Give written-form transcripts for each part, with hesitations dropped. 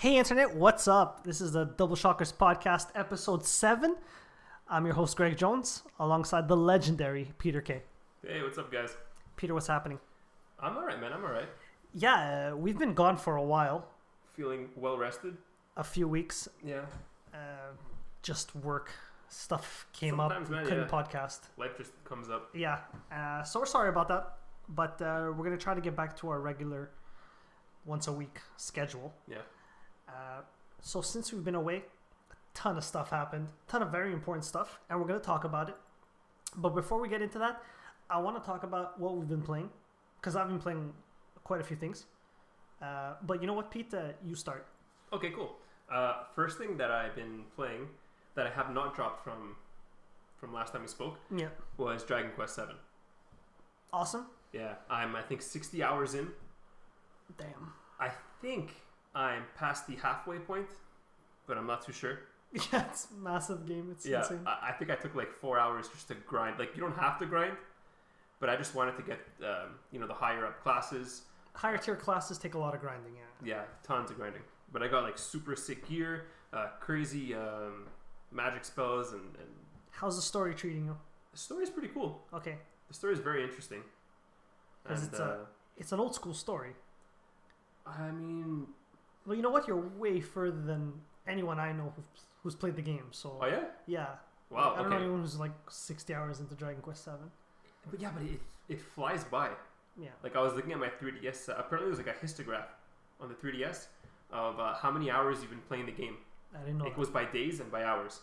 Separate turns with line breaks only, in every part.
Hey Internet, what's up? This is the Double Shockers Podcast, Episode 7. I'm your host, Greg Jones, alongside the legendary Peter K.
Hey, what's up, guys?
Peter, what's happening?
I'm alright, man. I'm alright.
Yeah, we've been gone for a while.
Feeling well rested?
A few weeks.
Yeah.
Just work stuff came
Sometimes,
up. We
man,
couldn't
yeah.
podcast.
Life just comes up.
Yeah, so we're sorry about that. But we're going to try to get back to our regular once a week schedule.
Yeah.
So since we've been away, a ton of stuff happened, a ton of very important stuff, and we're going to talk about it. But before we get into that, I want to talk about what we've been playing, because I've been playing quite a few things. But you know what, Pete? You start.
Okay, cool. First thing that I've been playing that I have not dropped from last time we spoke was Dragon Quest 7.
Awesome.
Yeah, I'm, I think, 60 hours in.
Damn.
I think I'm past the halfway point, but I'm not too sure.
Yeah, it's a massive game. It's
Yeah,
insane.
I think I took like 4 hours just to grind. Like, you don't have to grind, but I just wanted to get, the higher up classes.
Higher tier classes take a lot of grinding, yeah.
Yeah, tons of grinding. But I got like super sick gear, crazy magic spells, and
How's the story treating you?
the story is pretty cool.
Okay.
The story is very interesting.
Because
And,
it's an old school story.
I mean,
Well, you know what? You're way further than anyone I know who's played the game. So
oh yeah,
yeah.
wow,
I don't know
okay.
anyone who's like 60 hours into Dragon Quest 7.
But yeah, but it flies by.
Yeah.
Like I was looking at my 3DS. Apparently, there's like a histograph on the 3DS of how many hours you've been playing the game.
I didn't know
It
that.
goes by days and by hours.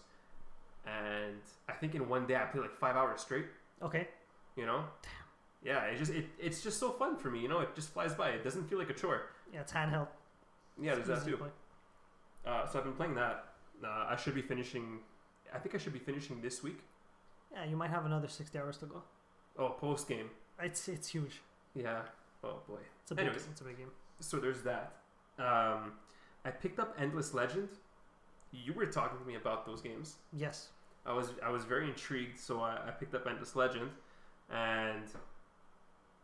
And I think in one day I played like 5 hours straight.
Okay.
You know. Yeah, it's just so fun for me. You know, it just flies by. It doesn't feel like a chore.
Yeah, it's handheld.
Yeah, there's that
Easy to
too.
play.
So I've been playing that. I should be finishing. I think I should be finishing this week.
Yeah, you might have another 60 hours to go.
Oh, post game.
It's huge.
Yeah. Oh boy.
It's a big
Anyways.
it's a big game.
So there's that. I picked up Endless Legend. You were talking to me about those games.
Yes.
I was very intrigued, so I picked up Endless Legend, and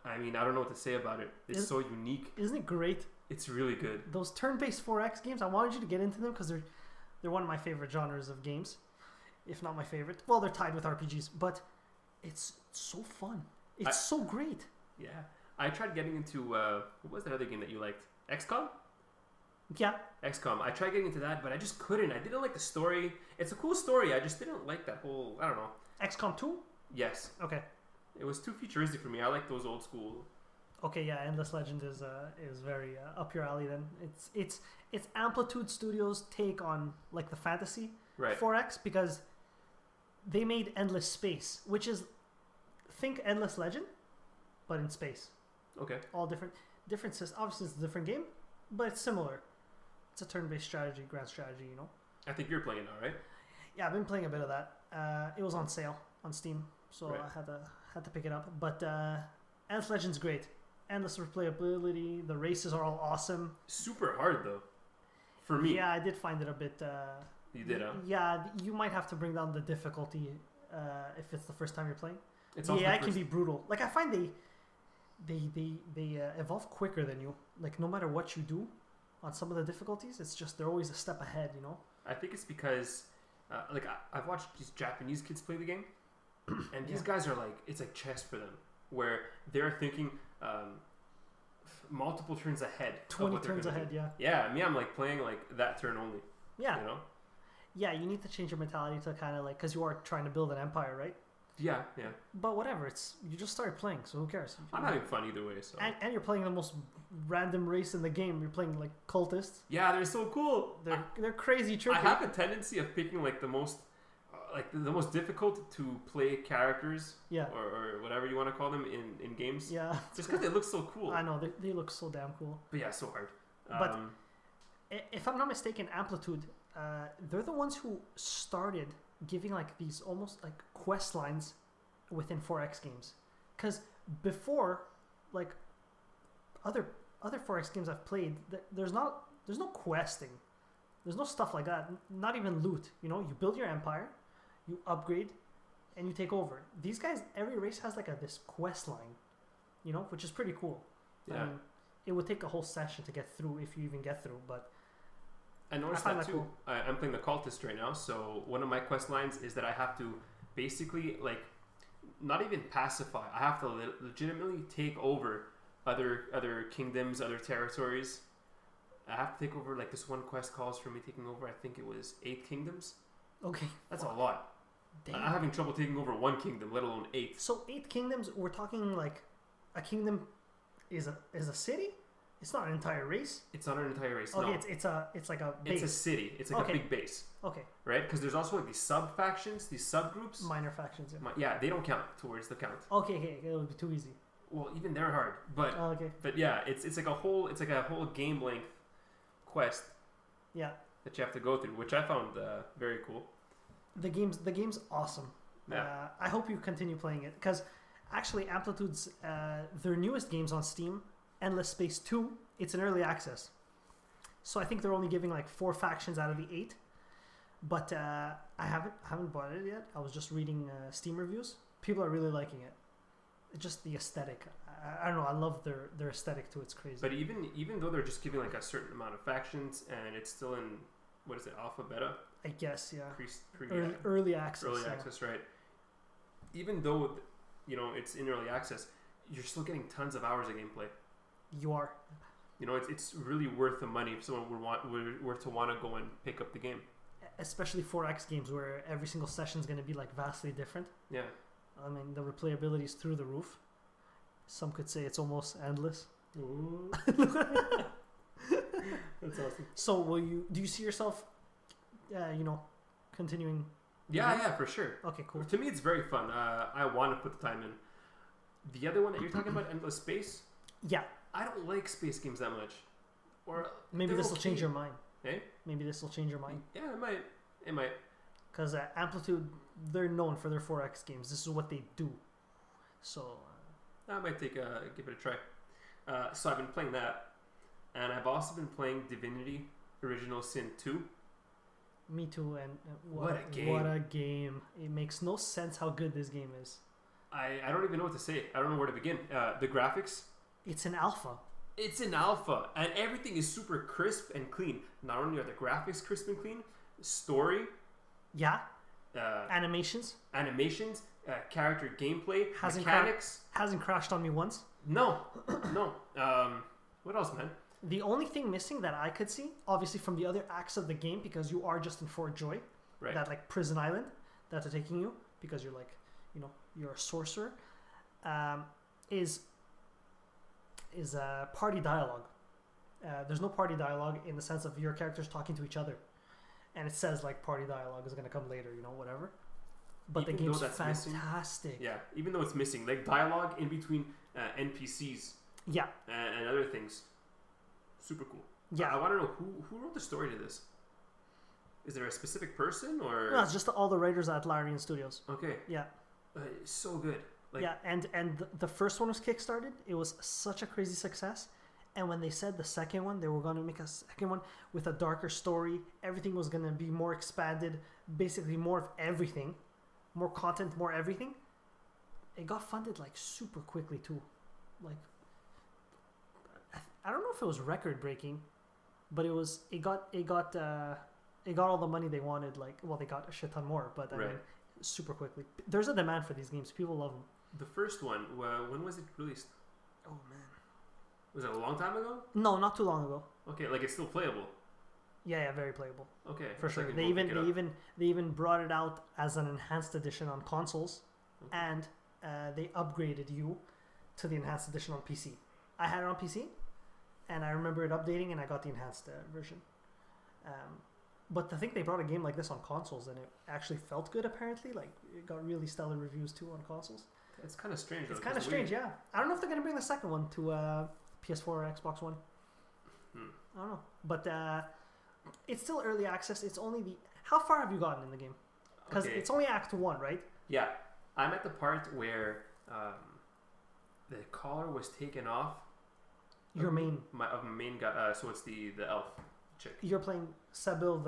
I mean I don't know what to say about it. It's so unique.
Isn't it great?
It's really good.
Those turn-based 4X games, I wanted you to get into them because they're one of my favorite genres of games, if not my favorite. Well, they're tied with RPGs, but it's so fun. It's so great.
Yeah. I tried getting into what was that other game that you liked? XCOM?
Yeah.
XCOM. I tried getting into that, but I just couldn't. I didn't like the story. It's a cool story. I just didn't like that whole. I don't know.
XCOM 2?
Yes,
Okay.
it was too futuristic for me. I like those old school.
Okay, yeah, Endless Legend is very up your alley. Then it's Amplitude Studios' take on like the fantasy
Right.
4X because they made Endless Space, which is think Endless Legend, but in space.
Okay.
All different systems. Obviously, it's a different game, but it's similar. It's a turn-based strategy, grand strategy. You know.
I think you're playing now, right?
Yeah, I've been playing a bit of that. It was on sale on Steam, so
Right.
I had to pick it up. But Endless Legend's great. Endless replayability. The races are all awesome.
Super hard though. For me.
Yeah, I did find it a bit.
You did, huh?
Yeah, you might have to bring down the difficulty if it's the first time you're playing.
It's
The
also
AI
the
can
first-
be brutal. Like I find they evolve quicker than you. Like no matter what you do on some of the difficulties, it's just they're always a step ahead. You know.
I think it's because, I've watched these Japanese kids play the game, and these
Yeah.
guys are like, it's like chess for them, where they're thinking multiple turns ahead. of
20
what they're
turns
gonna
ahead.
do.
Yeah.
Yeah, me, I'm like playing like that turn only.
Yeah.
You know?
Yeah. You need to change your mentality to kind of like because you are trying to build an empire, right?
Yeah, yeah.
But whatever, it's you just started playing, so who cares?
I'm having fun either way. So.
And you're playing the most random race in the game. You're playing like cultists.
Yeah, they're so cool.
They're crazy tricky.
I have a tendency of picking like the most, the most difficult to play characters.
Yeah.
Or whatever you want to call them in games.
Yeah.
Just because they look so cool.
I know they look so damn cool.
But yeah, so hard.
But if I'm not mistaken, Amplitude, they're the ones who started giving like these almost like quest lines within 4X games. Because before, like other 4X games I've played, there's no questing, there's no stuff like that. Not even loot. You know, you build your empire, you upgrade, and you take over. These guys, every race has like this quest line, you know, which is pretty cool.
Yeah.
I mean, it would take a whole session to get through if you even get through, but
I noticed that too. Cool. I'm playing the cultist right now, so one of my quest lines is that I have to basically like not even pacify. I have to legitimately take over other kingdoms, other territories. I have to take over, like, this one quest calls for me taking over, I think it was 8 kingdoms.
Okay.
That's a lot. Damn. I'm having trouble taking over 1 kingdom, let alone 8.
So 8 kingdoms, we're talking like a kingdom is a city? It's not an entire race?
It's not an entire race,
okay,
no.
It's like a base.
It's a city. It's like a big base.
Okay.
Right? Because there's also like these sub-factions, these subgroups.
Minor factions, yeah.
Yeah, they don't count towards the count.
Okay, it would be too easy.
Well, even they're hard. But But yeah, it's like a whole game length quest.
Yeah.
That you have to go through, which I found very cool.
The game's awesome.
Yeah.
I hope you continue playing it because actually Amplitude's their newest games on Steam, Endless Space 2, it's in early access. So I think they're only giving like 4 factions out of the 8. But I haven't bought it yet. I was just reading Steam reviews. People are really liking it. It's just the aesthetic. I don't know. I love their aesthetic too. It's crazy.
But even though they're just giving like a certain amount of factions and it's still in what is it, alpha, beta?
I guess, yeah.
Early
access.
Early access, right? Even though it's in early access, you're still getting tons of hours of gameplay.
You are.
It's really worth the money if someone were to want to go and pick up the game.
Especially 4X games where every single session is going to be like vastly different.
Yeah.
I mean, the replayability is through the roof. Some could say it's almost endless.
Ooh. That's awesome.
So do you see yourself, continuing?
Yeah, for sure.
Okay, cool.
To me, it's very fun. I want to put the time in. The other one that you're talking about, Endless Space?
Yeah.
I don't like space games that much. Or
maybe this will change your mind.
Hey?
Maybe this will change your mind.
Yeah, it might.
Because Amplitude, they're known for their 4X games. This is what they do. So
I might give it a try. So I've been playing that, and I've also been playing Divinity: Original Sin 2.
Me too. And
what a game!
What a game! It makes no sense how good this game is.
I don't even know what to say. I don't know where to begin. The graphics.
It's an alpha.
It's an alpha, and everything is super crisp and clean. Not only are the graphics crisp and clean, story.
Yeah. Animations,
character gameplay, mechanics.
Hasn't crashed on me once.
No. What else, man?
The only thing missing that I could see, obviously from the other acts of the game, because you are just in Fort Joy,
right?
That like prison island that they're taking you because you're like, you're a sorcerer, is party dialogue. There's no party dialogue in the sense of your characters talking to each other. And it says like party dialogue is going to come later, whatever. But even the game's fantastic.
Missing, yeah, even though it's missing, like dialogue in between NPCs.
Yeah.
And other things. Super cool.
Yeah.
I want to know who wrote the story to this. Is there a specific person or?
No, it's just all the writers at Larian Studios.
Okay.
Yeah.
It's so good.
Yeah, and the first one was kickstarted. It was such a crazy success. And when they said the second one, they were going to make a second one with a darker story. Everything was going to be more expanded. Basically, more of everything. More content, more everything. It got funded like super quickly too. Like, I don't know if it was record breaking, but it got all the money they wanted. Like, well, they got a shit ton more, but I mean, super quickly. There's a demand for these games. People love them.
The first one, when was it released?
Oh man.
Was it a long time ago?
No, not too long ago.
Okay, like it's still playable.
Yeah, very playable.
Okay,
for sure. They even brought it out as an enhanced edition on consoles, and they upgraded you to the enhanced edition on PC. I had it on PC, and I remember it updating, and I got the enhanced version. But I think they brought a game like this on consoles, and it actually felt good. Apparently, like it got really stellar reviews too on consoles.
It's kind of strange.
It's kind of strange, yeah. I don't know if they're gonna bring the second one to PS4 or Xbox One. I don't know, but it's still early access. It's only how far have you gotten in the game? Because it's only Act 1, right?
Yeah, I'm at the part where the collar was taken off.
Your main
guy. So it's the elf chick.
You're playing Sabil,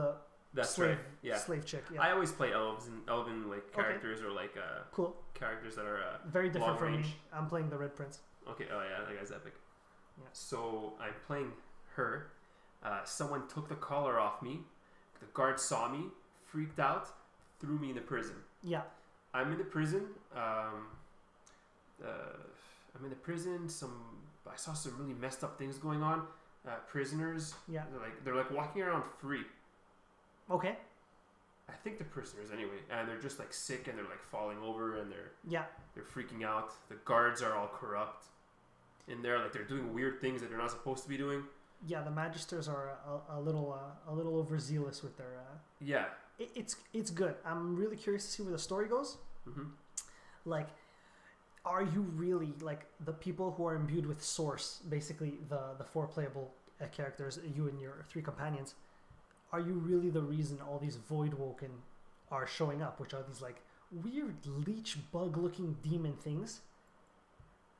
the slave, slave chick. Yeah.
I always play elven like characters or like
cool
characters that are
very different from me. I'm playing the Red Prince.
Okay. Oh yeah, that guy's epic.
Yeah.
So I'm playing her. someone took the collar off me. The guard saw me, freaked out, threw me in the prison.
Yeah.
I'm in the prison. I'm in the prison. I saw some really messed up things going on. Prisoners.
Yeah.
They're like walking around free.
Okay.
I think they're prisoners anyway, and they're just like sick, and they're like falling over, and they're freaking out. The guards are all corrupt in there, like they're doing weird things that they're not supposed to be doing.
Yeah, the magisters are a little overzealous with their.
Yeah.
It's good. I'm really curious to see where the story goes.
Mm-hmm.
Like, are you really like the people who are imbued with Source, basically the 4 playable characters, you and your 3 companions? Are you really the reason all these Voidwoken are showing up, which are these like weird leech bug looking demon things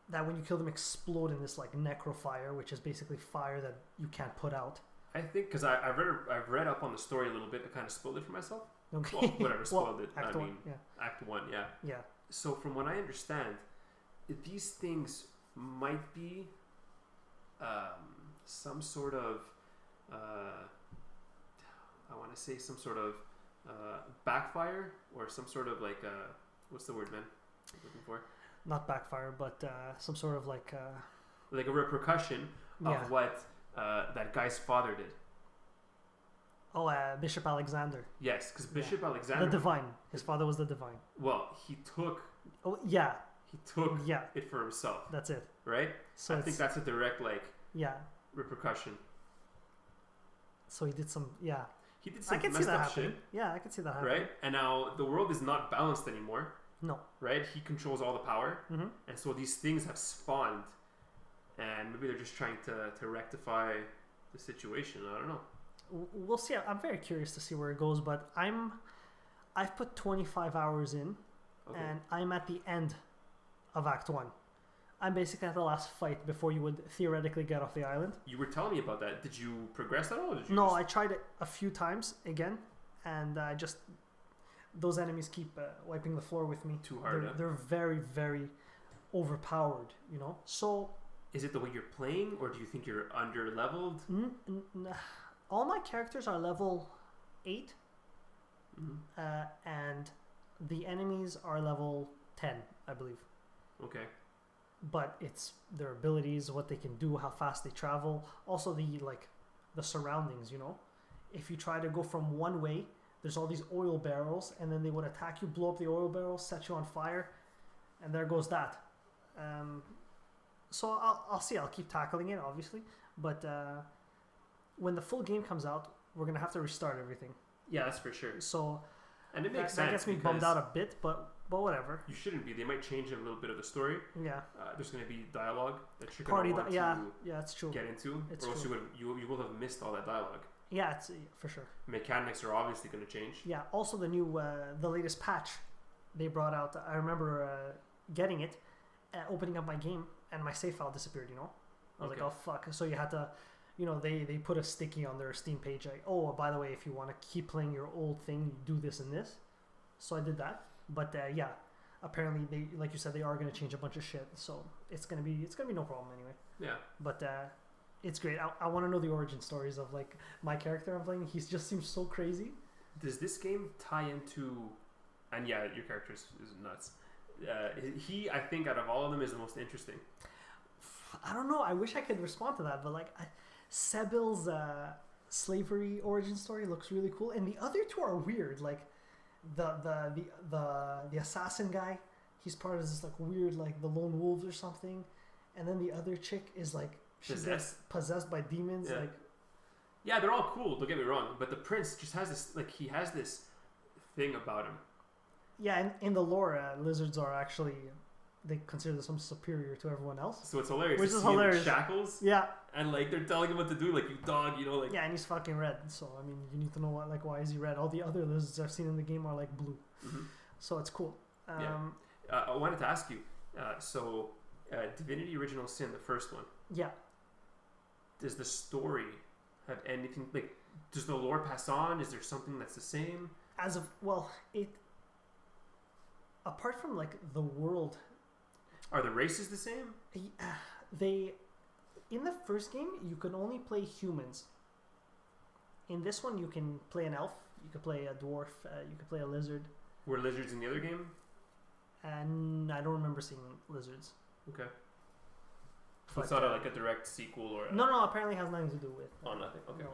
that when you kill them explode in this like necrofire, which is basically fire that you can't put out?
I think because I've read up on the story a little bit. I kind of spoiled it for myself.
Okay.
Well, whatever, spoiled it.
Act 1, yeah.
Act 1, yeah.
Yeah.
So from what I understand, these things might be some sort of I want to say some sort of backfire or some sort of like what's the word, man? I'm looking for
Not backfire, but some sort of like
a repercussion of what that guy's father did.
Oh, Bishop Alexander.
Yes, because Bishop Alexander,
the Divine. His father was the Divine.
Well, he took.
Oh yeah.
He took it for himself.
That's it.
Right.
So
I think that's a direct repercussion.
So he did some
He did some
I can see
messed
that
up
happening.
shit.
Yeah, I can see that happening.
Right, and now the world is not balanced anymore.
No.
Right, he controls all the power,
Mm-hmm.
and so these things have spawned, and maybe they're just trying to rectify the situation. I don't know.
We'll see. I'm very curious to see where it goes, but I've put 25 hours in, and I'm at the end of Act 1. I'm basically at the last fight before you would theoretically get off the island.
You were telling me about that. Did you progress at all? Or did you
No, I tried it a few times again, and I just those enemies keep wiping the floor with me.
Too hard.
They're very, very overpowered. You know. So
is it the way you're playing, or do you think you're under leveled?
All my characters are level 8,
Mm-hmm.
and the enemies are level 10, I believe.
Okay.
But it's their abilities, what they can do, how fast they travel, also the surroundings. You know, if you try to go from one way, there's all these oil barrels, and then they would attack you, blow up the oil barrels, set you on fire, and there goes that. So I'll see. I'll keep tackling it, obviously, but when the full game comes out, we're gonna have to restart everything.
Yeah, that's for sure.
So,
and it makes sense.
That gets me bummed out a bit, but whatever.
You shouldn't be. They might change a little bit of the story.
Yeah.
There's going to be dialogue that you're going to want to
it's true.
get into,
It's
or else
true.
you will have missed all that dialogue.
Yeah, it's for sure.
Mechanics are obviously going to change.
Yeah. Also, the new, the latest patch they brought out. I remember getting it, opening up my game, and my save file disappeared. You know, I was like, oh fuck. So you had to. You know, they put a sticky on their Steam page like, oh, by the way, if you want to keep playing your old thing, you do this and this. So I did that. But apparently they, like you said, they are going to change a bunch of shit. So it's gonna be no problem anyway.
Yeah.
But it's great. I want to know the origin stories of like my character I'm playing. He just seems so crazy.
Does this game tie into? And yeah, your character is nuts. He, I think, out of all of them, is the most interesting.
I don't know. I wish I could respond to that, but like. Sebil's slavery origin story looks really cool, and the other two are weird. Like the assassin guy, he's part of this like weird like the lone wolves or something, and then the other chick is like she's possessed by demons.
Yeah.
Like
yeah, they're all cool. Don't get me wrong, but the prince just has this like he has this thing about him.
Yeah, and in the lore, lizards are actually. They consider themselves superior to everyone else.
So it's hilarious.
Which
to
is
see
hilarious.
Him with shackles.
Yeah.
And like they're telling him what to do, like you dog, you know, like.
Yeah, and he's fucking red. So I mean, you need to know why is he red? All the other lizards I've seen in the game are like blue.
Mm-hmm.
So it's cool.
I wanted to ask you. Divinity: Original Sin, the first one.
Yeah.
Does the story have anything like? Does the lore pass on? Is there something that's the same?
Apart from like the world.
Are the races the same?
They, in the first game, you can only play humans. In this one, you can play an elf, you could play a dwarf, you could play a lizard,
Were lizards in the other game?
and I don't remember seeing lizards.
Okay. So
But,
it's not like a direct sequel or.
No, apparently it has nothing to do with.
Oh, nothing. Okay.
No.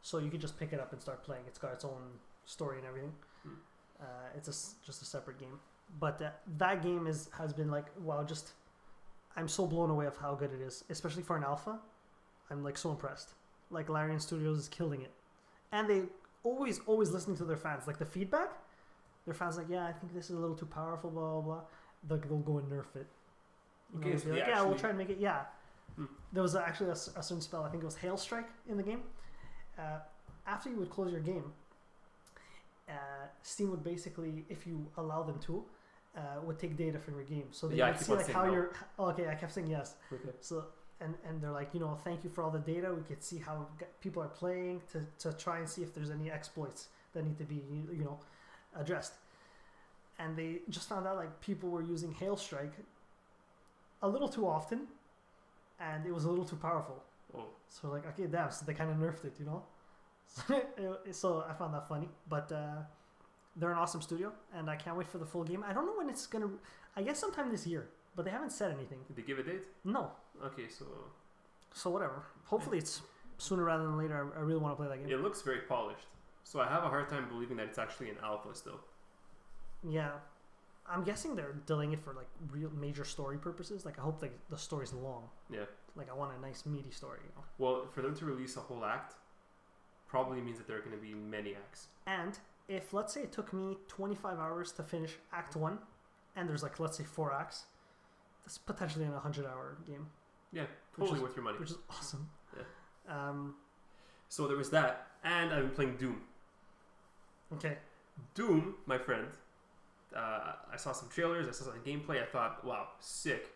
So you could just pick it up and start playing. It's got its own story and everything.
Hmm.
Just a separate game. But that game has been like, wow, just I'm so blown away of how good it is, especially for an alpha. I'm like so impressed. Like Larian Studios is killing it, and they always listening to their fans. Like the feedback, their fans like, yeah, I think this is a little too powerful, blah blah blah. They'll go and nerf it. You
Okay,
know,
so
be
they
like, yeah, we'll
actually-
try and make it. Yeah,
Hmm.
there was actually a certain spell. I think it was Hail Strike in the game. After you would close your game, Steam would basically, if you allow them to, would take data from your game. So they
Yeah, I
would
keep
see
on
like
saying
how
no.
you're. Oh, okay, I kept saying yes.
Okay.
So and they're like, you know, thank you for all the data. We could see how people are playing to try and see if there's any exploits that need to be addressed. And they just found out like people were using Hail Strike a little too often, and it was a little too powerful.
Oh.
So like, okay, damn. So they kind of nerfed it, you know. So I found that funny, but they're an awesome studio, and I can't wait for the full game. I don't know when it's gonna. I guess sometime this year, but they haven't said anything.
Did they give a date?
No.
Okay, so
So whatever. Hopefully it's sooner rather than later. I really want to play that game.
it looks very polished. So I have a hard time believing that it's actually an alpha still.
Yeah, I'm guessing they're delaying it for like real major story purposes. Like I hope the story's long.
Yeah.
Like I want a nice meaty story. You know?
Well, for them to release a whole act probably means that there are going to be many acts.
And if let's say it took me 25 hours to finish Act 1, and there's like let's say 4 acts, that's potentially an 100-hour game.
Yeah,
Which
totally
is-
worth your money.
Which is awesome.
Yeah. So there was that, and I've been playing Doom.
Okay.
Doom, my friend. I saw some trailers. I saw some gameplay. I thought, wow, sick.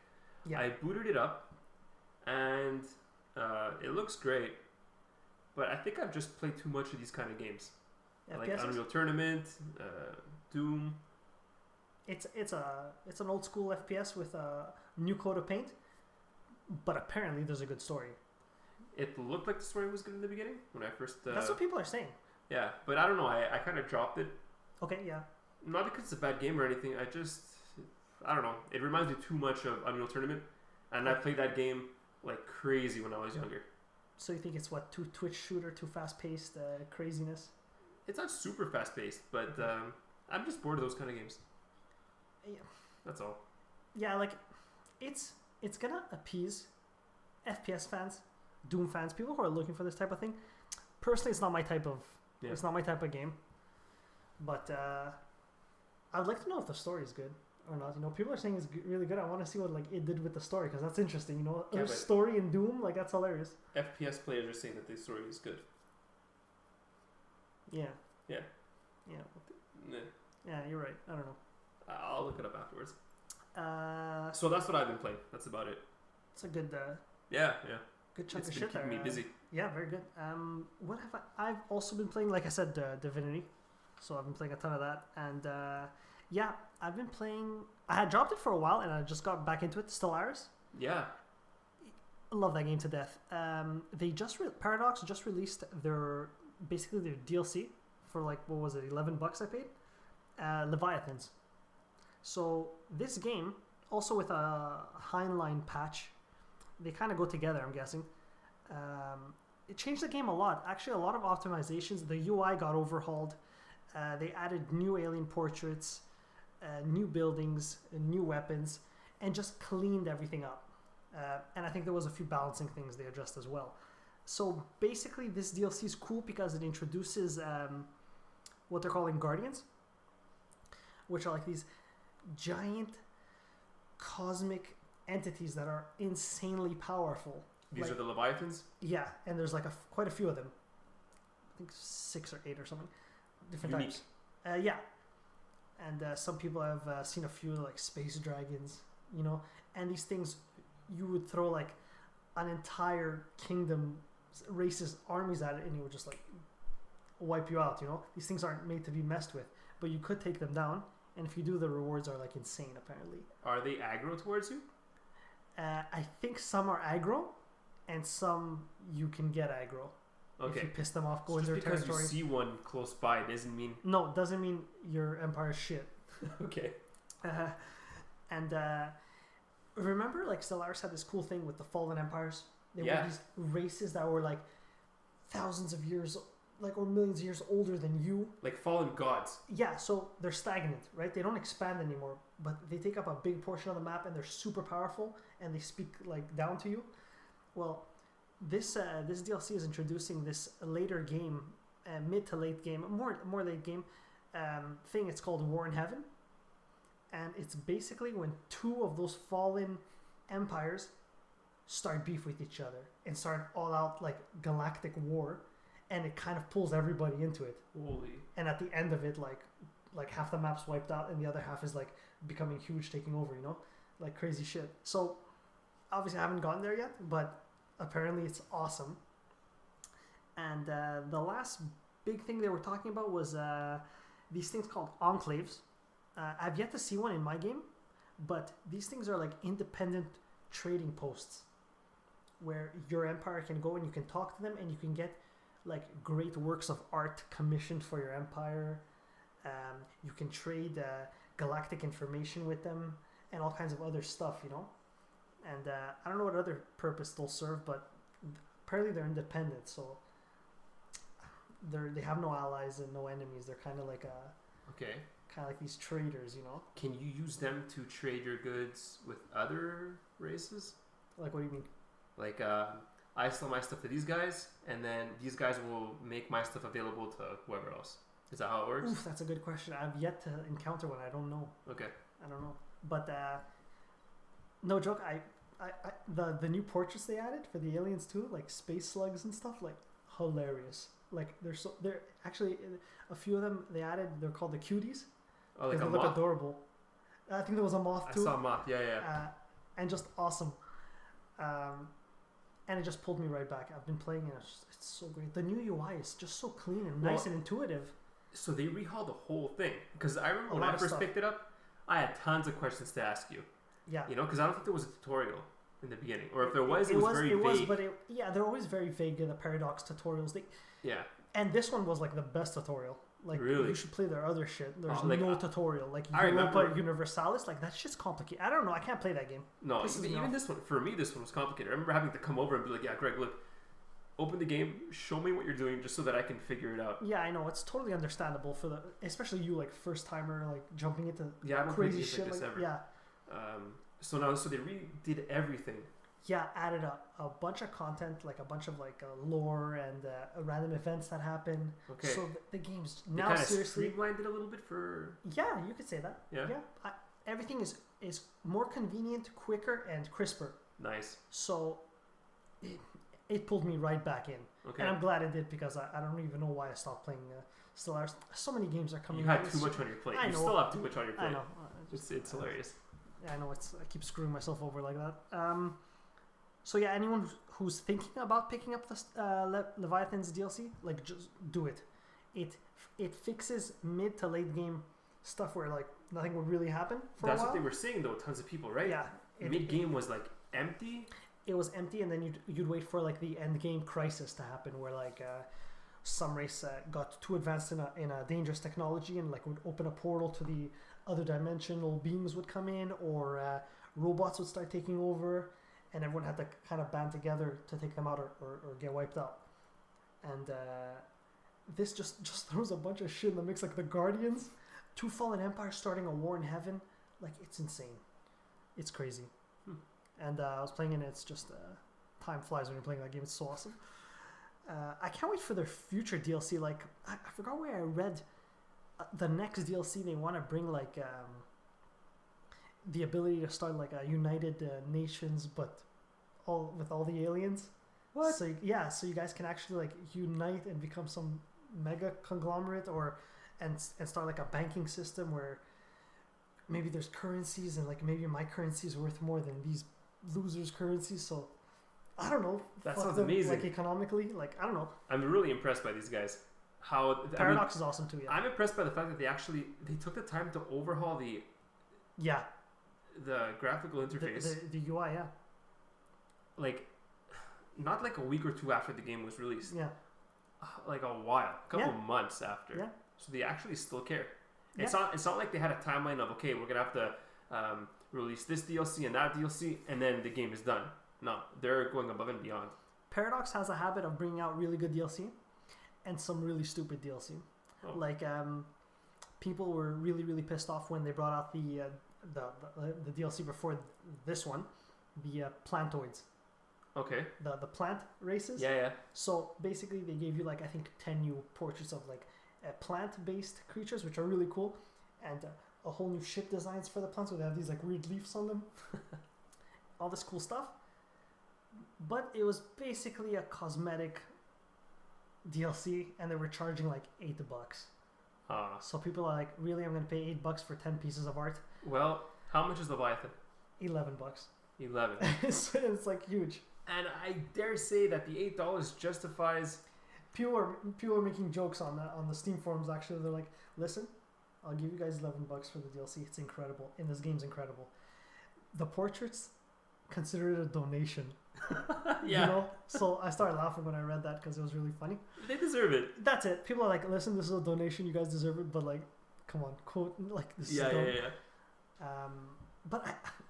Yeah.
I booted it up, and it looks great. But I think I've just played too much of these kind of games, like
FPS?
Unreal Tournament, Doom.
It's an old school FPS with a new coat of paint, but apparently there's a good story.
It looked like the story was good in the beginning when I first.
That's what people are saying.
Yeah, but I don't know. I kind of dropped it.
Okay, yeah.
Not because it's a bad game or anything. I don't know. It reminds me too much of Unreal Tournament, and I played that game like crazy when I was younger.
So you think it's what, too Twitch shooter, too fast paced, craziness?
It's not super fast paced, but I'm just bored of those kind of games.
Yeah.
That's all.
Yeah, like it's gonna appease FPS fans, Doom fans, people who are looking for this type of thing. Personally, it's not my type of it's not my type of game. But I would like to know if the story is good or not. You know, people are saying it's really good. I want to see what like it did with the story because that's interesting. You know,
Yeah,
there's
but-
story in Doom, like that's hilarious.
FPS players are saying that the story is good.
Yeah.
Yeah.
Yeah.
Nah,
Yeah, you're right. I don't know.
I'll look it up afterwards.
Uh,
So that's what I've been playing. That's about it.
it's a good
Yeah.
good chunk
It's
of
been
shit there.
keeping me busy.
Yeah, very good. What have I've also been playing, like I said, Divinity. So I've been playing a ton of that, and yeah, I've been playing. I had dropped it for a while, and I just got back into it. Stellaris.
Yeah.
I love that game to death. They Paradox just released their DLC for like what was it, $11 I paid. Leviathans. So this game, also with a Heinlein patch, they kind of go together. I'm guessing. It changed the game a lot. Actually, a lot of optimizations. The UI got overhauled. They added new alien portraits, new buildings, new weapons, and just cleaned everything up. And I think there was a few balancing things they addressed as well. So basically, this DLC is cool because it introduces what they're calling Guardians, which are like these giant cosmic entities that are insanely powerful.
These
Like-
are the Leviathans.
Yeah, and there's like quite a few of them. I think 6 or 8 or something. Different
Unique.
types. Yeah. And some people have seen a few like space dragons, you know. And these things, you would throw like an entire kingdom, racist armies at it, and it would just like wipe you out, you know. These things aren't made to be messed with, but you could take them down. And if you do, the rewards are like insane, apparently.
Are they aggro towards you?
I think some are aggro, and some you can get aggro.
Okay.
If you piss them off, go
So
in
just
their
because
territory.
you see one close by doesn't mean.
No, it doesn't mean your empire's shit.
Okay.
And remember, like Stellaris had this cool thing with the fallen empires. They
Yeah.
were these races that were like thousands of years, like or millions of years older than you.
Like fallen gods.
Yeah, so they're stagnant, right? They don't expand anymore, but they take up a big portion of the map, and they're super powerful, and they speak like down to you. Well, this DLC is introducing this later game, mid to late game, more late game thing. It's called War in Heaven, and it's basically when two of those fallen empires start beef with each other and start all out like galactic war, and it kind of pulls everybody into it.
Holy.
And at the end of it, like half the map's wiped out, and the other half is like becoming huge, taking over. You know, like crazy shit. So obviously, I haven't gotten there yet, but apparently it's awesome. And the last big thing they were talking about was these things called enclaves. I've yet to see one in my game, but these things are like independent trading posts where your empire can go and you can talk to them, and you can get like great works of art commissioned for your empire. You can trade galactic information with them and all kinds of other stuff, you know. And I don't know what other purpose they'll serve, but apparently they're independent, so they have no allies and no enemies. They're kind of like
Okay.
kind of like these traders, you know.
Can you use them to trade your goods with other races?
Like, what do you mean?
Like, I sell my stuff to these guys, and then these guys will make my stuff available to whoever else. Is that how it works?
Oof, that's a good question. I've yet to encounter one. I don't know.
Okay.
I don't know. But no joke. The new portraits they added for the aliens too, like space slugs and stuff, like hilarious. Like they're actually a few of them they added. They're called the cuties.
Oh, like a
they look
moth?
adorable. I think there was a moth too.
I saw a moth. Yeah.
And just awesome. And it just pulled me right back. I've been playing it. It's so great. The new UI is just so clean and nice and intuitive.
So they rehauled the whole thing, because I remember when
lot
I
of
first
stuff.
picked it up, I had tons of questions to ask you.
Yeah.
You know, because I don't think there was a tutorial in the beginning, or if there was, it was very vague.
But they're always very vague in the Paradox tutorials.
Yeah.
And this one was like the best tutorial. Like,
Really?
you should play their other shit. There's
like,
no tutorial. Like
I
Europa
remember-
Universalis, like that shit's complicated. I don't know. I can't play that game.
No,
Pisses me
even
off.
this one, for me, this one was complicated. I remember having to come over and be like, yeah, Greg, look, open the game, show me what you're doing, just so that I can figure it out.
Yeah, I know. It's totally understandable for especially you, like first timer, like jumping into
Yeah, I haven't played
crazy
games
shit.
like this
Like,
ever.
yeah.
So they redid everything.
Yeah, added a bunch of content, like a bunch of like lore and random events that happen.
Okay.
So the game's
They
now
kind of
seriously.
streamlined it a little bit for.
Yeah, you could say that.
Yeah.
Everything is more convenient, quicker, and crisper.
Nice.
So it pulled me right back in.
Okay.
And I'm glad it did, because I don't even know why I stopped playing Stellaris. So many games are coming
You had
out.
too much on your plate.
I
You
know.
still have too much on your plate.
I know.
It's hilarious.
I know. I keep screwing myself over like that. So yeah, anyone who's thinking about picking up the Leviathan's DLC, like just do it. It fixes mid to late game stuff where like nothing would really happen for
That's
a while.
what they were saying though. Tons of people, right?
Yeah.
Mid game was like empty.
It was empty, and then you'd wait for like the end game crisis to happen, where like some race got too advanced in a dangerous technology, and like would open a portal to the other dimensional beings would come in, or robots would start taking over, and everyone had to kind of band together to take them out or get wiped out. And this just throws a bunch of shit in the mix, like the Guardians, two fallen empires starting a war in heaven. Like, it's insane. It's crazy. And I was playing it, and it's just time flies when you're playing that game. It's so awesome. I can't wait for their future DLC. Like, I forgot where I read the next DLC they want to bring like the ability to start like a United Nations, but with all the aliens.
What?
So so you guys can actually like unite and become some mega conglomerate, and start like a banking system where maybe there's currencies, and like maybe my currency is worth more than these losers' currencies. So I don't know.
That
Fuck
sounds
them,
amazing.
Like economically, like I don't know.
I'm really impressed by these guys.
Paradox is awesome too. Yeah.
I'm impressed by the fact that they took the time to overhaul the graphical interface.
The UI,
Like, not like a week or two after the game was released.
yeah.
like a while, a couple months after.
Yeah.
So they actually still care.
Yeah.
It's not like they had a timeline of, okay, we're gonna have to release this DLC and that DLC, and then the game is done. No, they're going above and beyond.
Paradox has a habit of bringing out really good DLC and some really stupid DLC.
Oh.
Like people were really, really pissed off when they brought out the DLC before this one, the plantoids.
Okay.
The plant races.
Yeah.
So basically, they gave you like I think 10 new portraits of like plant-based creatures, which are really cool, and a whole new ship designs for the plants. So they have these like weird leaves on them, all this cool stuff. But it was basically a cosmetic DLC, and they were charging like $8. So people are like, really? I'm gonna pay $8 for 10 pieces of art?
Well, how much is Leviathan?
$11.
11.
So it's like huge.
And I dare say that the $8 justifies.
People are making jokes on the Steam forums. Actually, they're like, listen, I'll give you guys $11 for the DLC. It's incredible, and this game's incredible. The portraits, consider it a donation.
Yeah.
You know? So I started laughing when I read that because it was really funny.
They deserve it.
That's it. People are like, listen, this is a donation. You guys deserve it. But like, come on, quote, like this is dumb.
Yeah.
But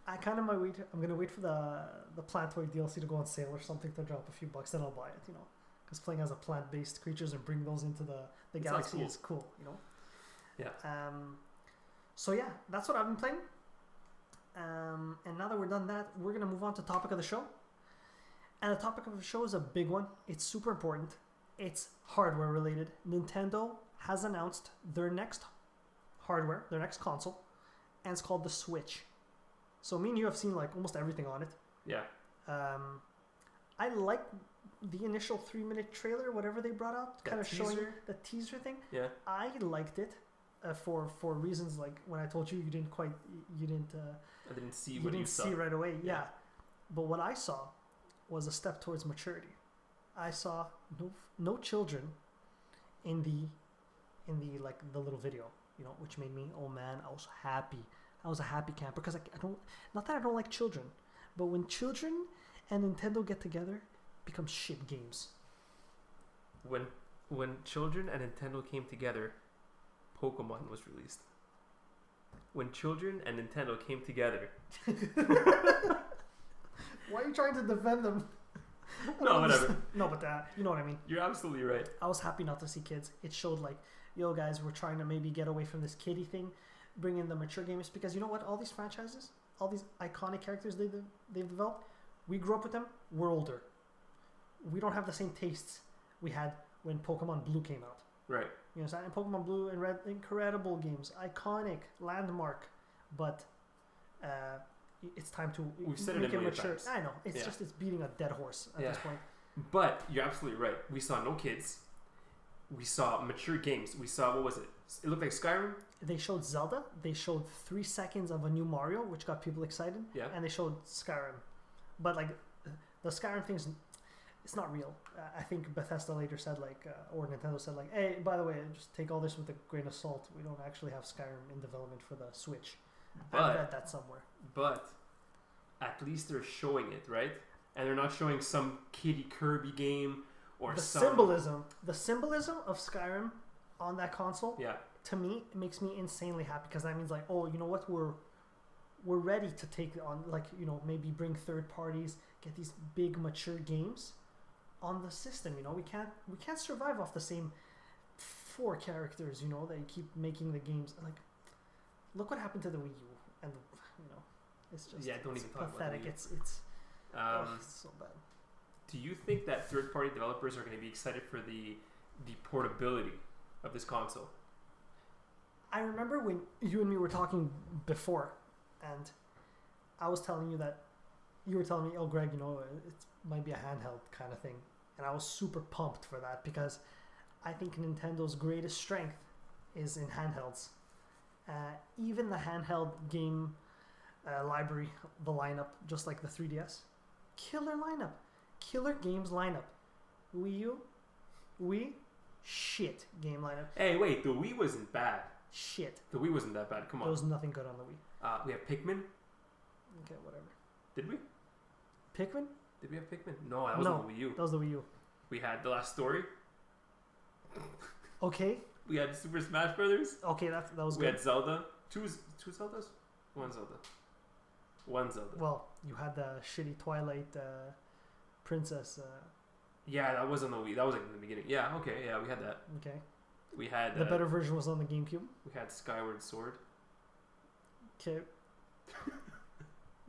I kind of might wait. I'm gonna wait for the Plantoid DLC to go on sale or something to drop a few bucks. Then I'll buy it. You know, because playing as a plant-based creatures and bring those into the galaxy
cool.
is cool. You know.
Yeah.
So yeah, that's what I've been playing. And now that we're done that, we're gonna move on to topic of the show. And the topic of the show is a big one. It's super important. It's hardware related. Nintendo has announced their next hardware, their next console, and it's called the Switch. So me and you have seen like almost everything on it.
Yeah.
I like the initial 3-minute trailer, whatever they brought out, kind of showing the teaser thing.
Yeah.
I liked it for reasons like when I told you you didn't
I didn't see what you saw.
see right away. Yeah. But what I saw was a step towards maturity. I saw no children in the like the little video, you know, which made me, oh man, I was happy. I was a happy camper because I don't, not that I don't like children, but when children and Nintendo get together, it becomes shit games.
When children and Nintendo came together, Pokemon was released. When children and Nintendo came together.
Why are you trying to defend them?
No, whatever.
No, but you know what I mean.
You're absolutely right.
I was happy not to see kids. It showed like, yo guys, we're trying to maybe get away from this kiddie thing, bring in the mature gamers, because you know what? All these franchises, all these iconic characters they've developed, we grew up with them. We're older. We don't have the same tastes we had when Pokemon Blue came out.
Right.
You know what I'm saying? Pokemon Blue and Red, incredible games, iconic, landmark, but it's time to
We've said
make
it a
it
million
mature.
times.
I know. It's just it's beating a dead horse at this point.
But you're absolutely right. We saw no kids. We saw mature games. We saw, what was it? It looked like Skyrim.
They showed Zelda. They showed 3 seconds of a new Mario, which got people excited.
Yeah.
And they showed Skyrim. But like the Skyrim thing's, it's not real. I think Bethesda later said like, or Nintendo said like, hey, by the way, just take all this with a grain of salt. We don't actually have Skyrim in development for the Switch. I read that somewhere.
But at least they're showing it, right? And they're not showing some kiddie Kirby game or
the symbolism of Skyrim on that console.
Yeah.
To me, it makes me insanely happy because that means like, oh, you know what, we're ready to take on, like, you know, maybe bring third parties, get these big mature games on the system. You know, we can't survive off the same 4 characters. You know, they keep making the games like. Look what happened to the Wii U, and you know, it's just
don't even talk
pathetic.
About the Wii U.
It's so bad.
Do you think that third-party developers are going to be excited for the portability of this console?
I remember when you and me were talking before, and I was telling you that you were telling me, oh, Greg, you know, it might be a handheld kind of thing, and I was super pumped for that because I think Nintendo's greatest strength is in handhelds. Even the handheld game library, the lineup, just like the 3DS, killer lineup, killer games lineup. Wii U, Wii, shit game lineup.
Hey, wait, the Wii wasn't bad.
Shit.
The Wii wasn't that bad. Come on.
There was nothing good on the Wii.
We have Pikmin.
Okay, whatever.
Did we?
Pikmin?
Did we have Pikmin? No, that was on the Wii U.
That was the Wii U.
We had The Last Story.
Okay.
We had Super Smash Brothers.
Okay, that was
We
good.
had Zelda. Two Zeldas? One Zelda. One Zelda.
Well, you had the shitty Twilight Princess.
Yeah, that was on the Wii. That was like in the beginning. Yeah, okay, yeah, we had that.
Okay.
We had
The better version was on the GameCube.
we had Skyward Sword.
Okay.